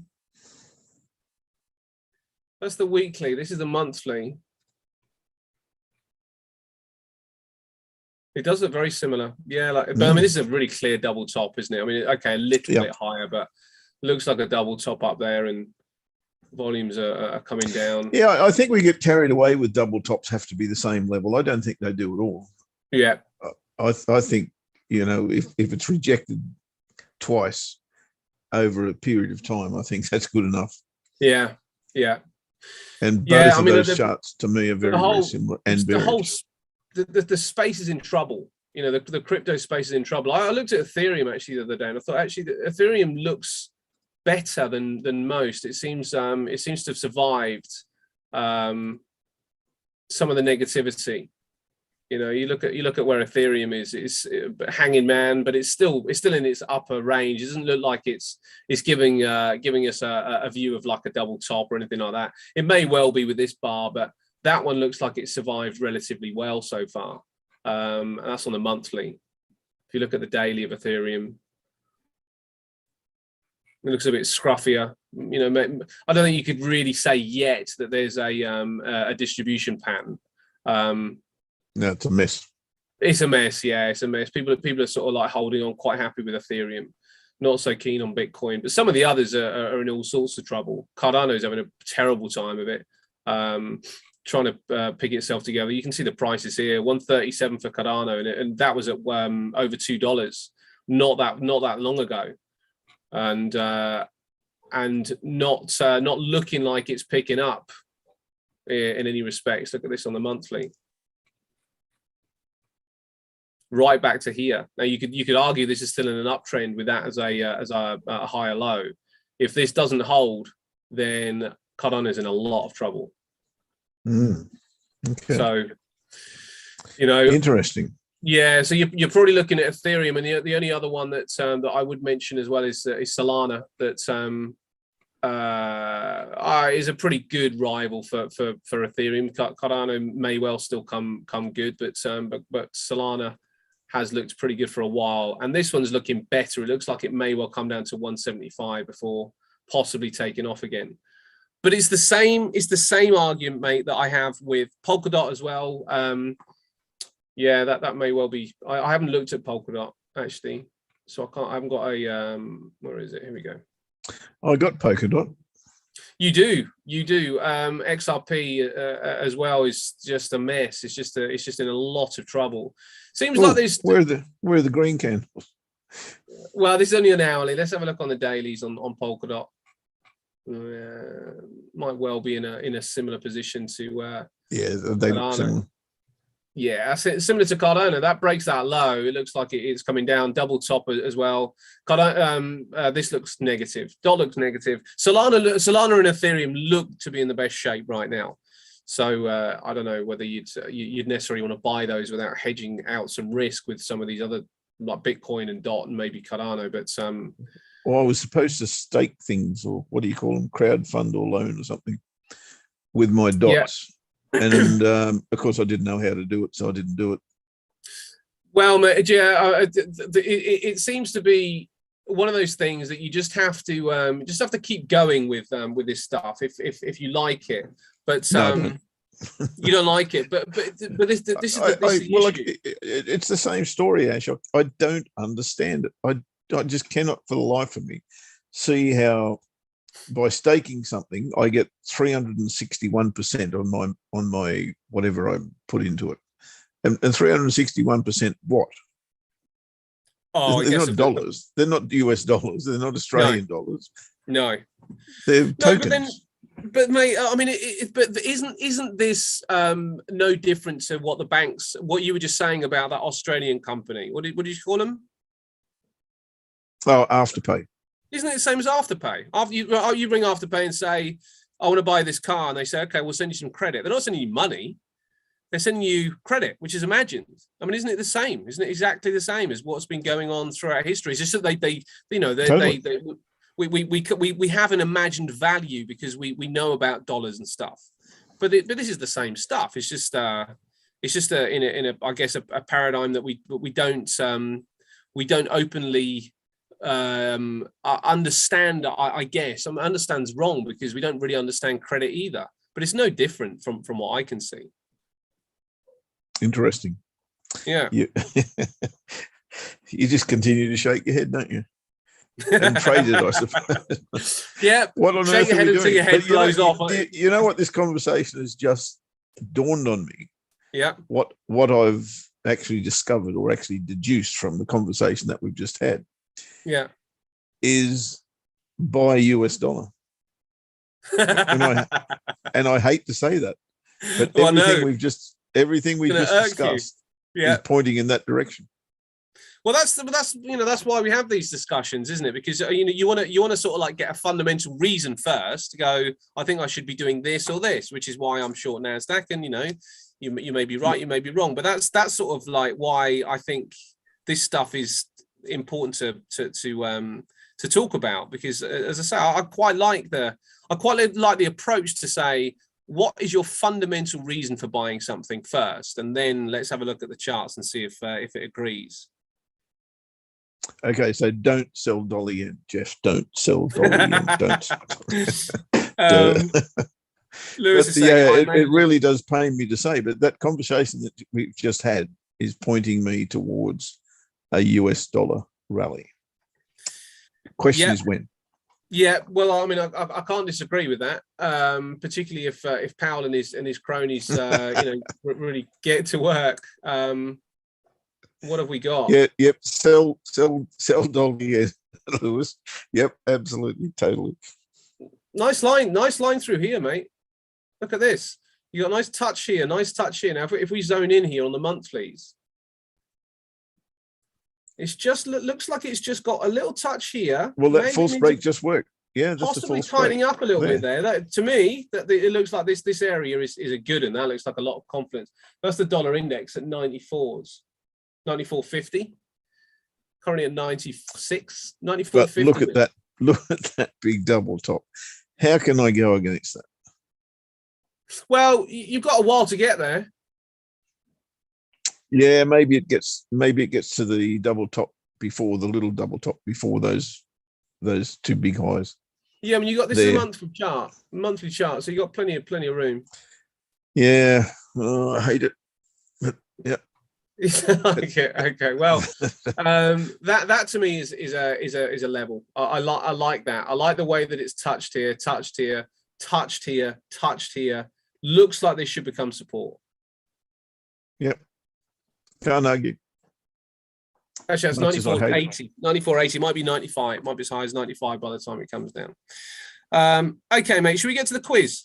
That's the weekly. This is the monthly. It does look very similar. Yeah, but I mean, this is a really clear double top, isn't it? I mean, okay, a little bit higher, but looks like a double top up there, and volumes are coming down. Yeah, I think we get carried away with double tops have to be the same level. I don't think they do at all. Yeah. I think, you know, if it's rejected twice over a period of time, I think that's good enough. Yeah. And both of those charts to me are very, very similar. And the space is in trouble. You know, the crypto space is in trouble. I looked at Ethereum actually the other day, and I thought actually that Ethereum looks better than most. It seems to have survived some of the negativity. You know, you look at where Ethereum is hanging man, but it's still in its upper range. It doesn't look like it's giving us a view of like a double top or anything like that. It may well be with this bar, but that one looks like it survived relatively well so far. And that's on the monthly. If you look at the daily of Ethereum, it looks a bit scruffier. You know, I don't think you could really say yet that there's a distribution pattern. No, it's a mess. It's a mess. Yeah, it's a mess. People are sort of like holding on, quite happy with Ethereum, not so keen on Bitcoin. But some of the others are in all sorts of trouble. Cardano's having a terrible time of it. pick itself together. You can see the prices here: 137 for Cardano, and that was at over $2 not that long ago, and not looking like it's picking up in any respects. Look at this on the monthly, right back to here. Now you could argue this is still in an uptrend with that as a higher low. If this doesn't hold, then Cardano is in a lot of trouble. Okay. So, you know, interesting. Yeah, so you're probably looking at Ethereum, and the only other one that I would mention as well is Solana. That is a pretty good rival for Ethereum. Cardano may well still come good, but Solana has looked pretty good for a while, and this one's looking better. It looks like it may well come down to 175 before possibly taking off again. But it's the same argument, mate, that I have with Polkadot as well. Yeah, that may well be. I haven't looked at Polkadot actually, so I haven't got a where is it? Here we go. I got Polkadot. You do. XRP as well is just a mess. It's just in a lot of trouble. Seems like there's where are the green candles? Well, this is only an hourly. Let's have a look on the dailies on Polkadot. Might well be in a similar position to they look similar. Yeah, similar to Cardano. That breaks that low. It looks like it's coming down, double top as well. Cardano, this looks negative. DOT looks negative. Solana and Ethereum look to be in the best shape right now. So I don't know whether you'd necessarily want to buy those without hedging out some risk with some of these other, like Bitcoin and DOT and maybe Cardano. But well, I was supposed to stake things, or what do you call them, crowdfund or loan or something, with my DOTs. Yeah. And of course, I didn't know how to do it, so I didn't do it. Well, yeah, it seems to be one of those things that you just have to keep going with this stuff if you like it. But you don't like it. But this is the well, issue. It's the same story, Ash. I don't understand it. I just cannot, for the life of me, see how. By staking something, I get 361% on my whatever I put into it, and 361% what? Oh, they're not dollars. They're not US dollars. They're not Australian dollars. No, they're tokens. But mate, I mean, but isn't this no different to what you were just saying about that Australian company? What did you call them? Oh, Afterpay. Isn't it the same as Afterpay? After you ring Afterpay and say, I want to buy this car, and they say, okay, we'll send you some credit. They're not sending you money. They're sending you credit, which is imagined. I mean, isn't it the same? Isn't it exactly the same as what's been going on throughout history? It's just that we have an imagined value because we know about dollars and stuff. But this is the same stuff. It's just in a I guess a paradigm that we don't openly understand. I guess understand's wrong because we don't really understand credit either. But it's no different from what I can see. Interesting. Yeah. You just continue to shake your head, don't you? And trade it, I suppose. Yeah. What on shake earth your head are we until doing? your head blows off. You know what? This conversation has just dawned on me. Yeah. What I've actually discovered or actually deduced from the conversation that we've just had. Yeah. Is buy US dollar. and I hate to say that, but everything we just discussed is pointing in that direction. Well, that's why we have these discussions, isn't it? Because you want to sort of like get a fundamental reason first to go, I think I should be doing this or this, which is why I'm short Nasdaq, and you may be right, you may be wrong, but that's sort of like why I think this stuff is important to talk about, because as I say, I quite like the approach to say, what is your fundamental reason for buying something first, and then let's have a look at the charts and see if it agrees. Okay, so don't sell dollar yen, Jeff. Don't sell dollar yen. Don't. Lewis is saying, it really does pain me to say, but that conversation that we've just had is pointing me towards a US dollar rally. Question is when. Yeah, well, I mean, I can't disagree with that. Particularly if Powell and his cronies, really get to work. What have we got? Yeah, yep. Sell doggy, yeah, Lewis. Yep, absolutely, totally. Nice line through here, mate. Look at this. You got a nice touch here, nice touch here. Now, if we zone in here on the monthlies, it's just looks like it's just got a little touch here. Well, that false break just worked. Yeah, just possibly tightening up a little bit there. That, to me, it looks like this area is a good, and that looks like a lot of confidence. That's the dollar index at 94s, 94.50. Currently at 96, 94.50. But look at that. Look at that big double top. How can I go against that? Well, you've got a while to get there. Yeah, maybe it gets to the double top before the little double top before those two big highs. Yeah, I mean, you got this is a monthly chart, so you got plenty of room. Yeah, I hate it, but yeah. Okay. Well, that to me is a level. I like that. I like the way that it's touched here, touched here, touched here, touched here. Looks like they should become support. Yep. Can't argue. Actually, that's 94.80. 94.80 might be 95. It might be as high as 95 by the time it comes down. Okay, mate. Should we get to the quiz?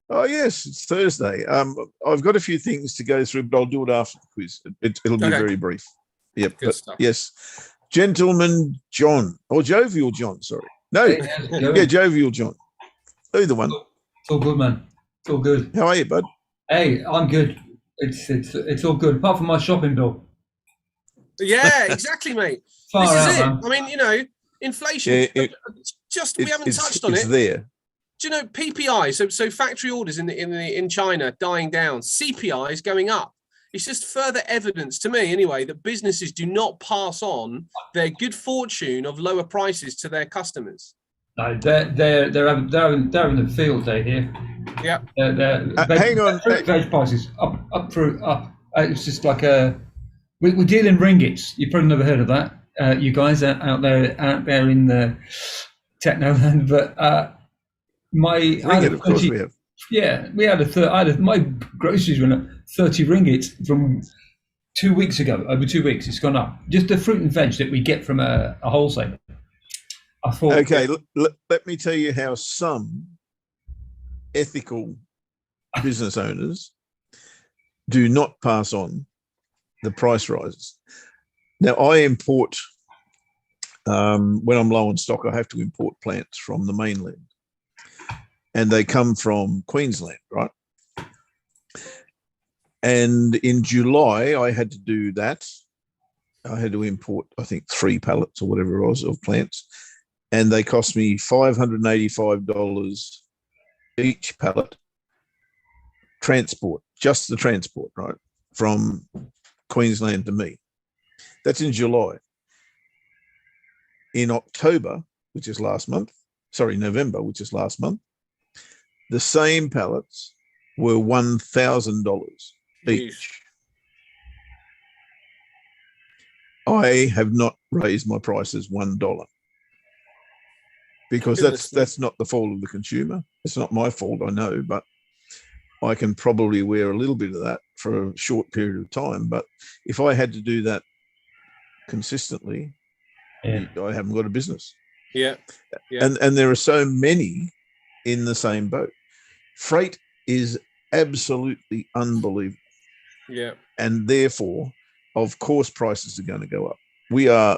Oh yes, it's Thursday. I've got a few things to go through, but I'll do it after the quiz. It'll be very brief. Yep. Good stuff. Yes, Gentleman John or Jovial John. Sorry, no, yeah, Jovial John. Either one. It's all good, man. It's all good. How are you, bud? Hey, I'm good. It's all good, apart from my shopping bill. Yeah, exactly, mate. Far this out, is it. man. I mean, inflation. We haven't touched on it. It's there. Do you know PPI? So factory orders in China dying down. CPI is going up. It's just further evidence to me, anyway, that businesses do not pass on their good fortune of lower prices to their customers. No, they're having the field day here. Yeah. Hang on. Veg prices up. It's just like we deal in ringgits. You've probably never heard of that, you guys out there in the techno land. But ringgit, of course we have. Yeah, we had my groceries went up 30 ringgits from 2 weeks ago. Over 2 weeks, it's gone up. Just the fruit and veg that we get from a wholesaler. I thought. Okay, let me tell you how some ethical business owners do not pass on the price rises. Now, I import, when I'm low on stock, I have to import plants from the mainland. And they come from Queensland, right? And in July, I had to do that. I had to import, I think, 3 pallets or whatever it was of plants. And they cost me $585 each pallet. Transport, just the transport, right? From Queensland to me. That's in July. In October, which is last month, November, which is last month, the same pallets were $1,000 each. I have not raised my prices $1 because that's not the fault of the consumer. It's not my fault, I know, but I can probably wear a little bit of that for a short period of time. But if I had to do that consistently, I haven't got a business. Yeah. And there are so many in the same boat. Freight is absolutely unbelievable. Yeah. And therefore, of course, prices are going to go up. We are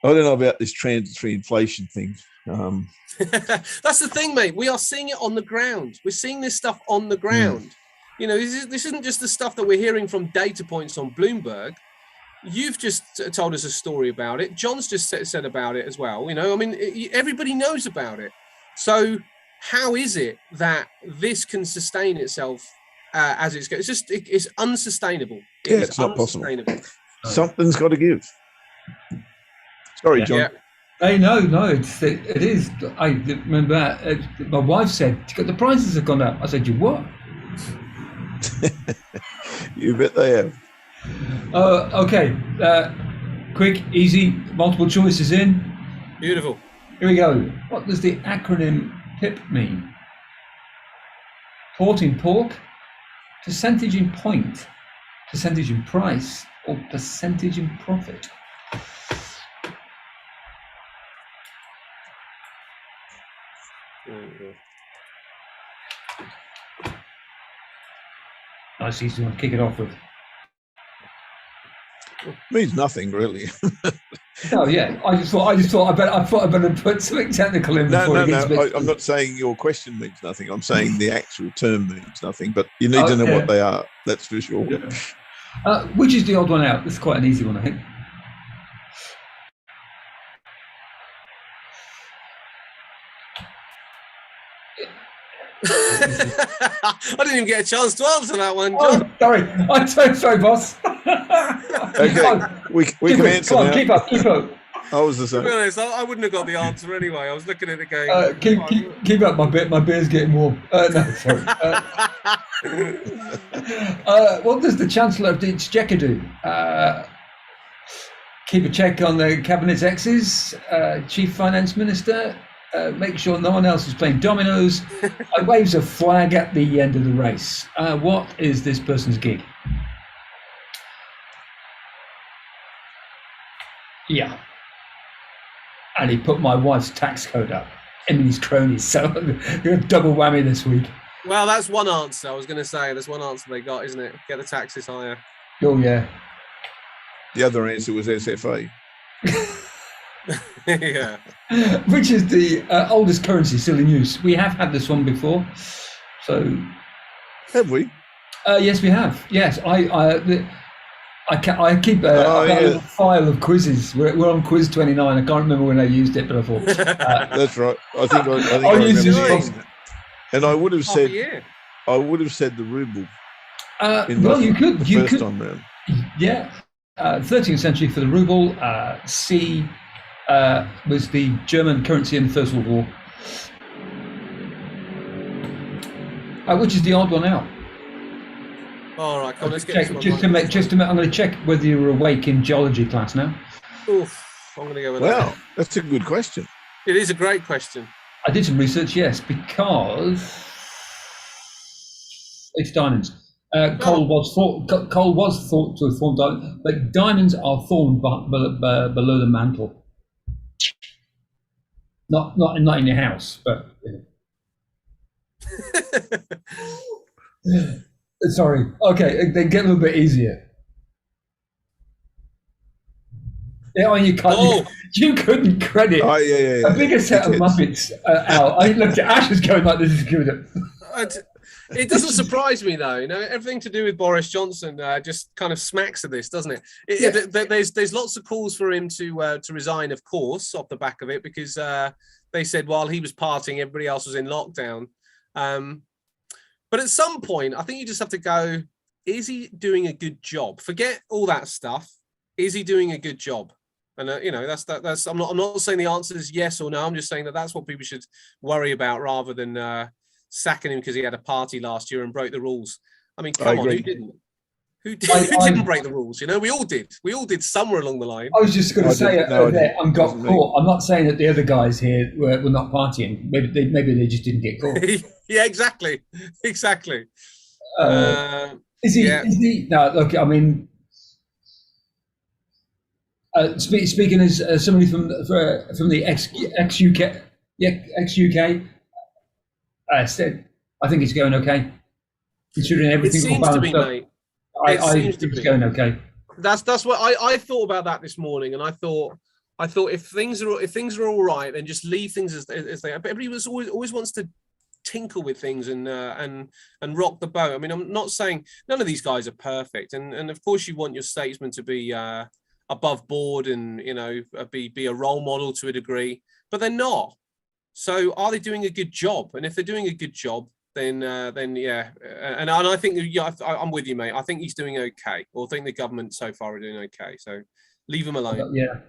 I don't know about this transitory inflation thing. That's the thing, mate. We are seeing it on the ground. We're seeing this stuff on the ground. You know, this isn't just the stuff that we're hearing from data points on Bloomberg. You've just told us a story about it. John's just said about it as well. You know, I mean, everybody knows about it. So how is it that this can sustain itself as it's going? It's unsustainable. It's not possible. Something's got to give. Sorry, John. Yeah. Hey, no, it is. I remember my wife said the prices have gone up. I said, you what? You bet they have. Okay. Quick, easy, multiple choices in. Beautiful. Here we go. What does the acronym PIP mean? Port in pork, percentage in point, percentage in price, or percentage in profit? Nice easy one to kick it off with. Means nothing really. Oh yeah, I thought I better put something technical in before it gets mixed. I'm not saying your question means nothing. I'm saying the actual term means nothing, but you need to know what they are. That's for sure. Yeah. Which is the odd one out? This is quite an easy one, I think. I didn't even get a chance to answer that one, John. Oh, sorry. I'm so sorry, boss. Okay, we can answer now. Keep up. I was the same. To be honest, I wouldn't have got the answer anyway. I was looking at it going. Keep up my beer's getting warm. No, sorry. What does the Chancellor of the Exchequer do? Keep a check on the Cabinet's exes, Chief Finance Minister, make sure no one else is playing dominoes, waves a flag at the end of the race. What is this person's gig? Yeah. And he put my wife's tax code up. Emily's cronies. So you're a double whammy this week. Well, that's one answer. I was going to say there's one answer they got, isn't it? Get the taxes higher. Oh, yeah. The other answer was SFA. Yeah. Which is the oldest currency still in use. We have had this one before. So. Have we? Yes, we have. Yes. I keep a file of quizzes. We're on quiz 29. I can't remember when I used it, but I thought. That's right. I think I used it. And I would have said the ruble. Well, you could. Time round. Yeah. 13th century for the ruble. C was the German currency in the First World War. Which is the odd one out. All right, come on, let's get check, this one. just to make, I'm going to check whether you were awake in geology class now. Oof, I'm going to go with that. Wow, that's a good question. It is a great question. I did some research, yes, because it's diamonds. Coal was thought to have formed diamonds, but diamonds are formed below the mantle. Not in your house, but. Sorry. Okay, they get a little bit easier. Yeah, you couldn't credit a bigger set of Muppets out. I looked at Ash was going like this is good. It doesn't surprise me though. You know, everything to do with Boris Johnson just kind of smacks of this, doesn't it? There's lots of calls for him to resign, of course, off the back of it, because they said while he was partying, everybody else was in lockdown. But at some point, I think you just have to go, is he doing a good job? Forget all that stuff. Is he doing a good job? And, that's I'm not saying the answer is yes or no. I'm just saying that's what people should worry about rather than sacking him because he had a party last year and broke the rules. I mean, come on, who didn't? Who didn't break the rules? You know, we all did. We all did somewhere along the line. I was just going to say and got caught. I'm not saying that the other guys here were not partying. Maybe they just didn't get caught. Yeah, exactly. Is he? No, look. I mean, speaking as somebody from the ex-UK, I think it's going okay, considering everything. It seems to be, mate. I think it's going okay. That's what I thought about that this morning, and I thought if things are all right, then just leave things as they are. But everybody always wants to tinkle with things and rock the boat. I mean, I'm not saying none of these guys are perfect, and of course you want your statesman to be above board and be a role model to a degree, but they're not. So are they doing a good job? And if they're doing a good job, then yeah, and I think I'm with you, mate. I think he's doing okay, or I think the government so far are doing okay. So leave him alone. Yeah,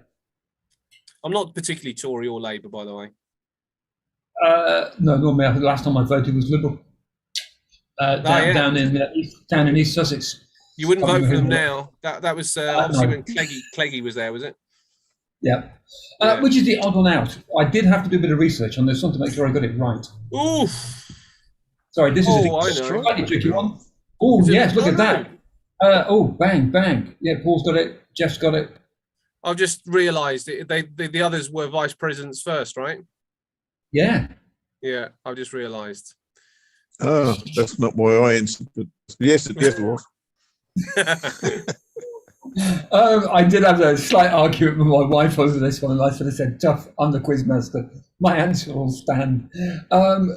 I'm not particularly Tory or Labour, by the way. No, normally the last time I voted was Liberal. Down in East Sussex. You wouldn't vote for them now. That was obviously when Cleggy was there, was it? Yeah. Yeah. Which is the odd one out. I did have to do a bit of research on this one to make sure I got it right. Oof. Sorry, this is I a know. slightly tricky one. Oh, Is it- yes, look oh, at that. Bang, bang. Yeah, Paul's got it. Jeff's got it. I've just realised the others were vice presidents first, right? Yeah. Yeah, I've just realised. Oh, that's not why I answered. But yes, it was. I did have a slight argument with my wife over this one, and I sort of said, "Tough, I'm the quizmaster. My answer will stand."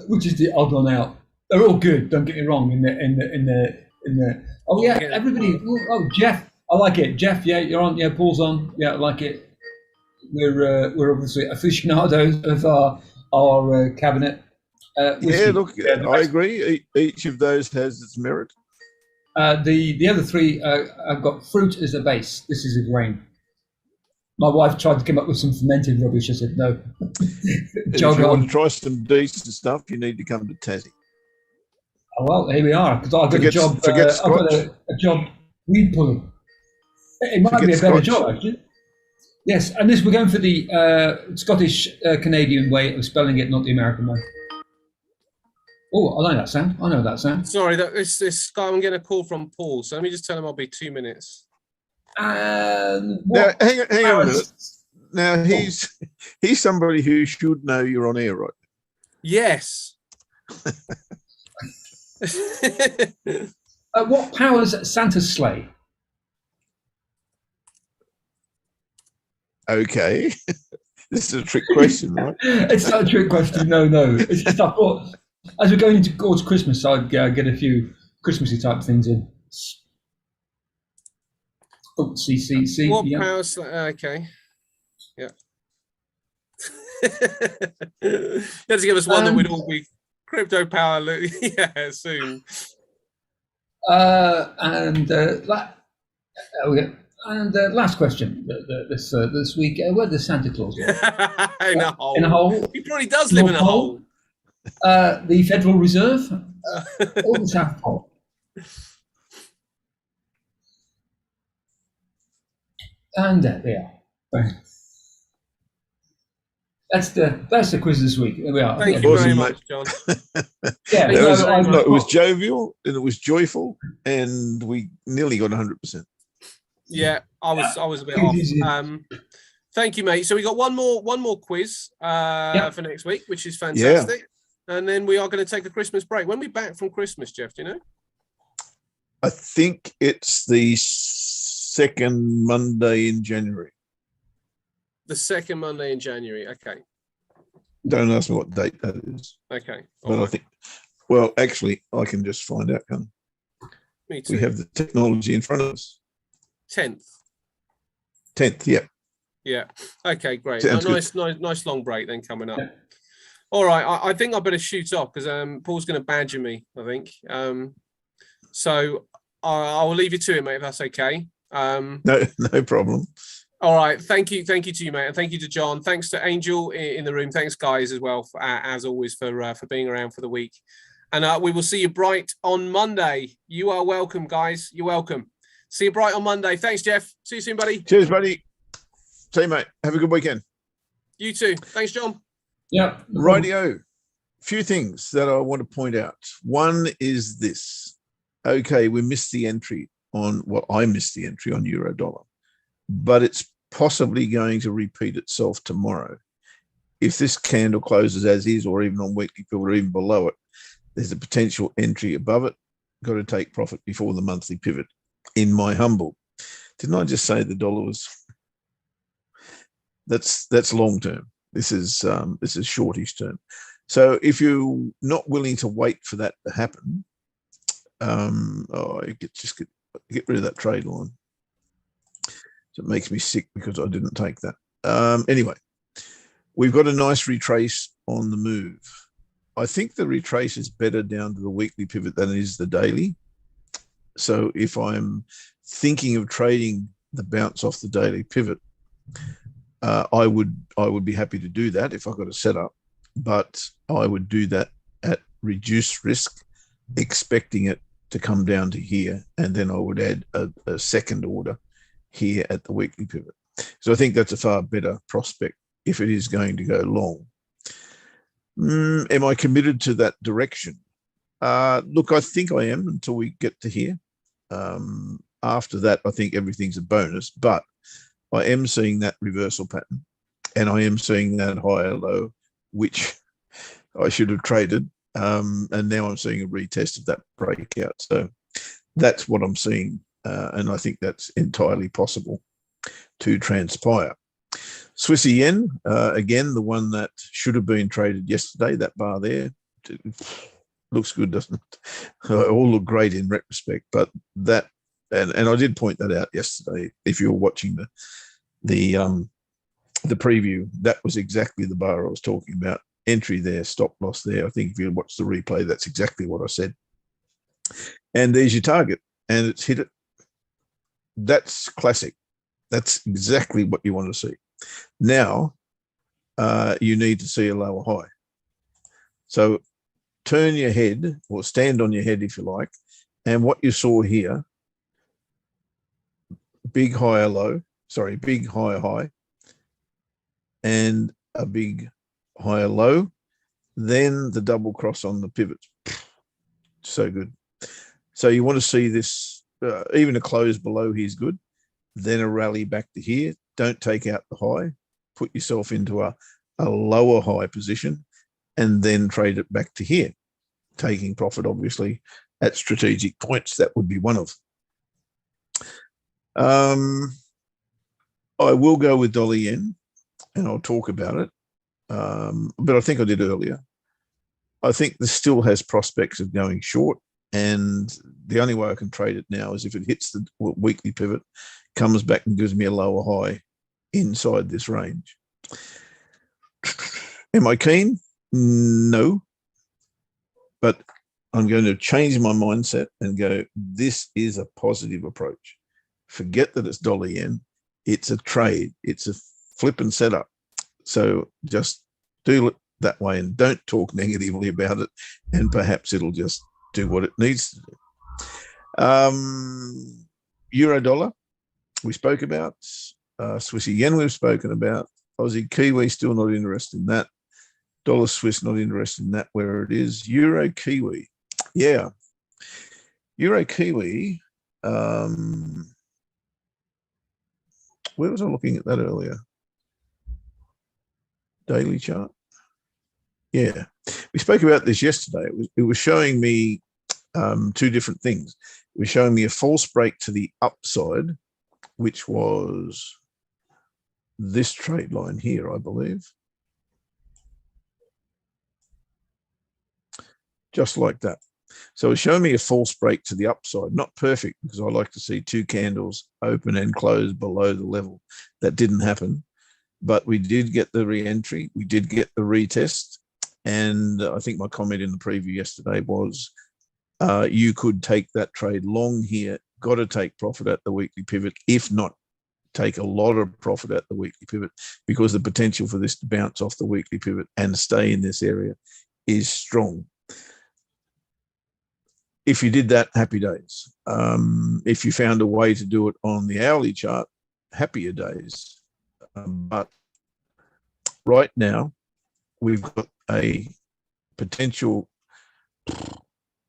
Which is the odd one out. They're all good. Don't get me wrong. In the. Oh yeah, everybody. Oh, Jeff, I like it. Jeff, yeah, you're on. Yeah, Paul's on. Yeah, I like it. We're obviously aficionados of our cabinet. Yeah, look, I agree. Each of those has its merit. The other three, I've got fruit as a base. This is a grain. My wife tried to come up with some fermented rubbish. I said no. If you want to try some decent stuff, you need to come to Tassie. Oh, well, here we are. Because I've got a job. I've got a job weed pulling. It might be a better job, actually. Yes, and this we're going for the Scottish Canadian way of spelling it, not the American way. Oh, I know that sound. Sorry, this guy. I'm getting a call from Paul, so let me just tell him I'll be 2 minutes. Now, hang on a minute. Now he's somebody who should know you're on air, right? Yes. What powers Santa's sleigh? Okay, this is a trick question, right? It's not a trick question. No. It's just I thought as we're going towards Christmas, I'd get a few Christmassy type things in. Oh, see. What yeah. powers? Okay. Yeah. You had to give us one that would all be crypto power. Yeah, soon. Last question this week. Where does Santa Claus live? In a hole. In a hole. He probably does live in a hole. The Federal Reserve or the South Pole? And there we are. That's the quiz this week. There we are. Thank you very much, John. Yeah, it was jovial and it was joyful, and we nearly got 100%. Yeah, I was a bit off. Thank you, mate. So we got one more quiz for next week, which is fantastic. Yeah. And then we are going to take a Christmas break. When are we back from Christmas, Jeff? Do you know? I think it's the second Monday in January. The second Monday in January. Okay. Don't ask me what date that is. Okay. But I think, well, actually, I can just find out. Me too. We have the technology in front of us. 10th. Yeah. Yeah. Okay, great. Nice long break then coming up. Yeah. All right. I think I better shoot off because Paul's going to badger me, I think. So I'll leave you to it, mate, if that's okay. No problem. All right. Thank you to you, mate, and thank you to John. Thanks to Angel in the room. Thanks, guys, as well, as always, for being around for the week. And we will see you bright on Monday. You are welcome, guys. You're welcome. See you bright on Monday. Thanks, Jeff. See you soon, buddy. Cheers, buddy. See you, mate. Have a good weekend. You too. Thanks, John. Yeah. Rightio. Few things that I want to point out. One is this. Okay, we missed the entry on, well, I missed the entry on euro dollar, but it's possibly going to repeat itself tomorrow. If this candle closes as is, or even on weekly pivot, or even below it, there's a potential entry above it. Got to take profit before the monthly pivot. In my humble, didn't I just say the dollar was? That's long term. This is shortish term. So if you're not willing to wait for that to happen, get rid of that trade line. So it makes me sick because I didn't take that. Anyway, we've got a nice retrace on the move. I think the retrace is better down to the weekly pivot than it is the daily. So if I'm thinking of trading the bounce off the daily pivot, I would be happy to do that if I got a setup, but I would do that at reduced risk, expecting it to come down to here, and then I would add a second order here at the weekly pivot. So I think that's a far better prospect if it is going to go long. Am I committed to that direction? Look, I think I am until we get to here. After that, I think everything's a bonus, but I am seeing that reversal pattern, and I am seeing that higher low, which I should have traded. And now I'm seeing a retest of that breakout. So that's what I'm seeing. And I think that's entirely possible to transpire. Swissy yen, again, the one that should have been traded yesterday, that bar there, looks good, doesn't it? All look great in retrospect, but that, and I did point that out yesterday. If you were watching the preview, that was exactly the bar I was talking about. Entry there, stop loss there. I think if you watch the replay, that's exactly what I said. And there's your target, and it's hit it. That's classic. That's exactly what you want to see. Now, you need to see a lower high. So turn your head, or stand on your head if you like, and what you saw here, big higher low, sorry, big higher high, and a big higher low, then the double cross on the pivot. So good. So you want to see this, even a close below here is good, then a rally back to here. Don't take out the high, put yourself into a lower high position, and then trade it back to here, taking profit, obviously, at strategic points. That would be one of. I will go with dollar yen, and I'll talk about it. But I think I did earlier. I think this still has prospects of going short, and the only way I can trade it now is if it hits the weekly pivot, comes back and gives me a lower high inside this range. Am I keen? No. But I'm going to change my mindset and go, this is a positive approach. Forget that it's dollar yen. It's a trade. It's a flip and setup. So just do it that way and don't talk negatively about it, and perhaps it'll just do what it needs to do. Euro dollar, we spoke about. Swissy yen, we've spoken about. Aussie Kiwi, still not interested in that. Dollar Swiss, not interested in that where it is. Euro Kiwi, yeah. Euro Kiwi, where was I looking at that earlier? Daily chart. Yeah, we spoke about this yesterday. It was showing me two different things. It was showing me a false break to the upside, which was this trade line here, I believe. Just like that. So it's showing me a false break to the upside. Not perfect, because I like to see two candles open and close below the level. That didn't happen, but we did get the re-entry. We did get the retest. And I think my comment in the preview yesterday was you could take that trade long here. Got to take profit at the weekly pivot. If not, take a lot of profit at the weekly pivot, because the potential for this to bounce off the weekly pivot and stay in this area is strong. If you did that, happy days. If you found a way to do it on the hourly chart, happier days. But right now, we've got a potential,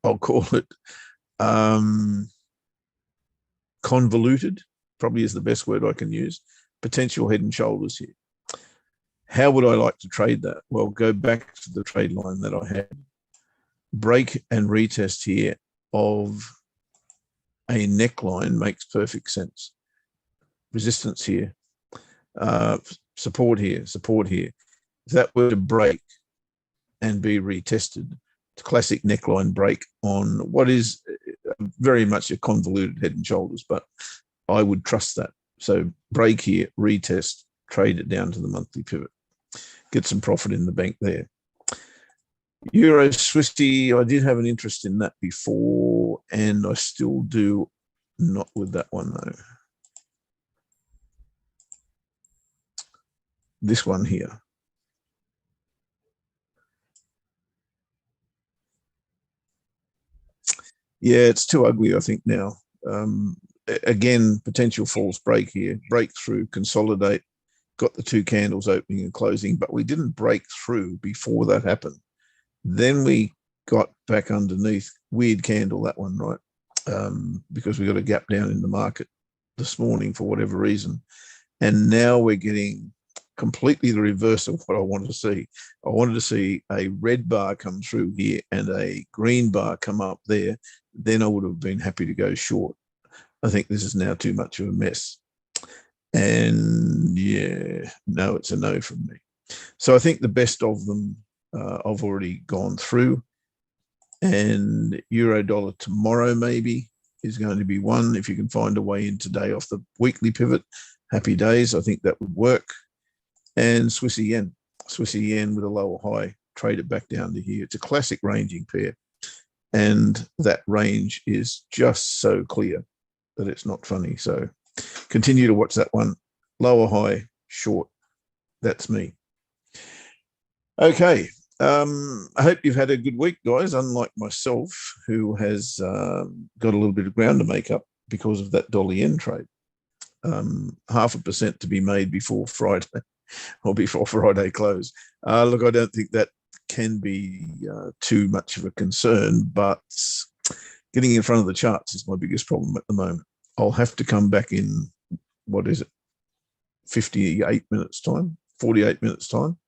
I'll call it convoluted, probably is the best word I can use, potential head and shoulders here. How would I like to trade that? Well, go back to the trade line that I had. Break and retest here of a neckline makes perfect sense. Resistance here, support here, support here. If that were to break and be retested, it's a classic neckline break on what is very much a convoluted head and shoulders, but I would trust that. So break here, retest, trade it down to the monthly pivot. Get some profit in the bank there. Euro Swissy, I did have an interest in that before, and I still do, not with that one though. This one here. Yeah, it's too ugly, I think, now. again, potential false break here, breakthrough, consolidate, got the two candles opening and closing, but we didn't break through before that happened. Then we got back underneath, weird candle, that one, right? Because we got a gap down in the market this morning for whatever reason. And now we're getting completely the reverse of what I wanted to see. I wanted to see a red bar come through here and a green bar come up there. Then I would have been happy to go short. I think this is now too much of a mess. And yeah, no, it's a no from me. So I think the best of them I've already gone through. And euro dollar tomorrow maybe is going to be one. If you can find a way in today off the weekly pivot, happy days. I think that would work. And Swissy yen with a lower high, trade it back down to here. It's a classic ranging pair. And that range is just so clear that it's not funny. So continue to watch that one. Lower high, short. That's me. Okay. I hope you've had a good week, guys, unlike myself, who has got a little bit of ground to make up because of that dollar yen trade. 0.5% to be made before Friday or before Friday close. Look, I don't think that can be too much of a concern, but getting in front of the charts is my biggest problem at the moment. I'll have to come back in, 58 minutes time, 48 minutes time,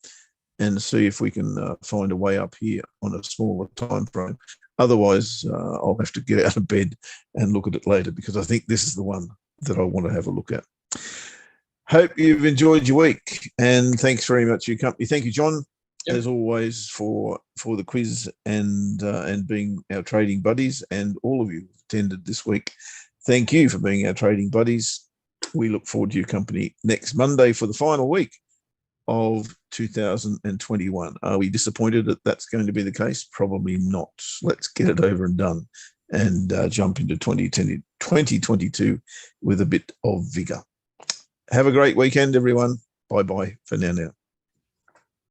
and see if we can find a way up here on a smaller time frame. Otherwise, I'll have to get out of bed and look at it later, because I think this is the one that I want to have a look at. Hope you've enjoyed your week, and thanks very much for your company. Thank you, John, as always, for the quiz and being our trading buddies, and all of you who attended this week. Thank you for being our trading buddies. We look forward to your company next Monday for the final week of 2021. Are we disappointed that that's going to be the case? Probably not. Let's get it over and done and jump into 2022 with a bit of vigor. Have a great weekend, everyone. Bye-bye for now.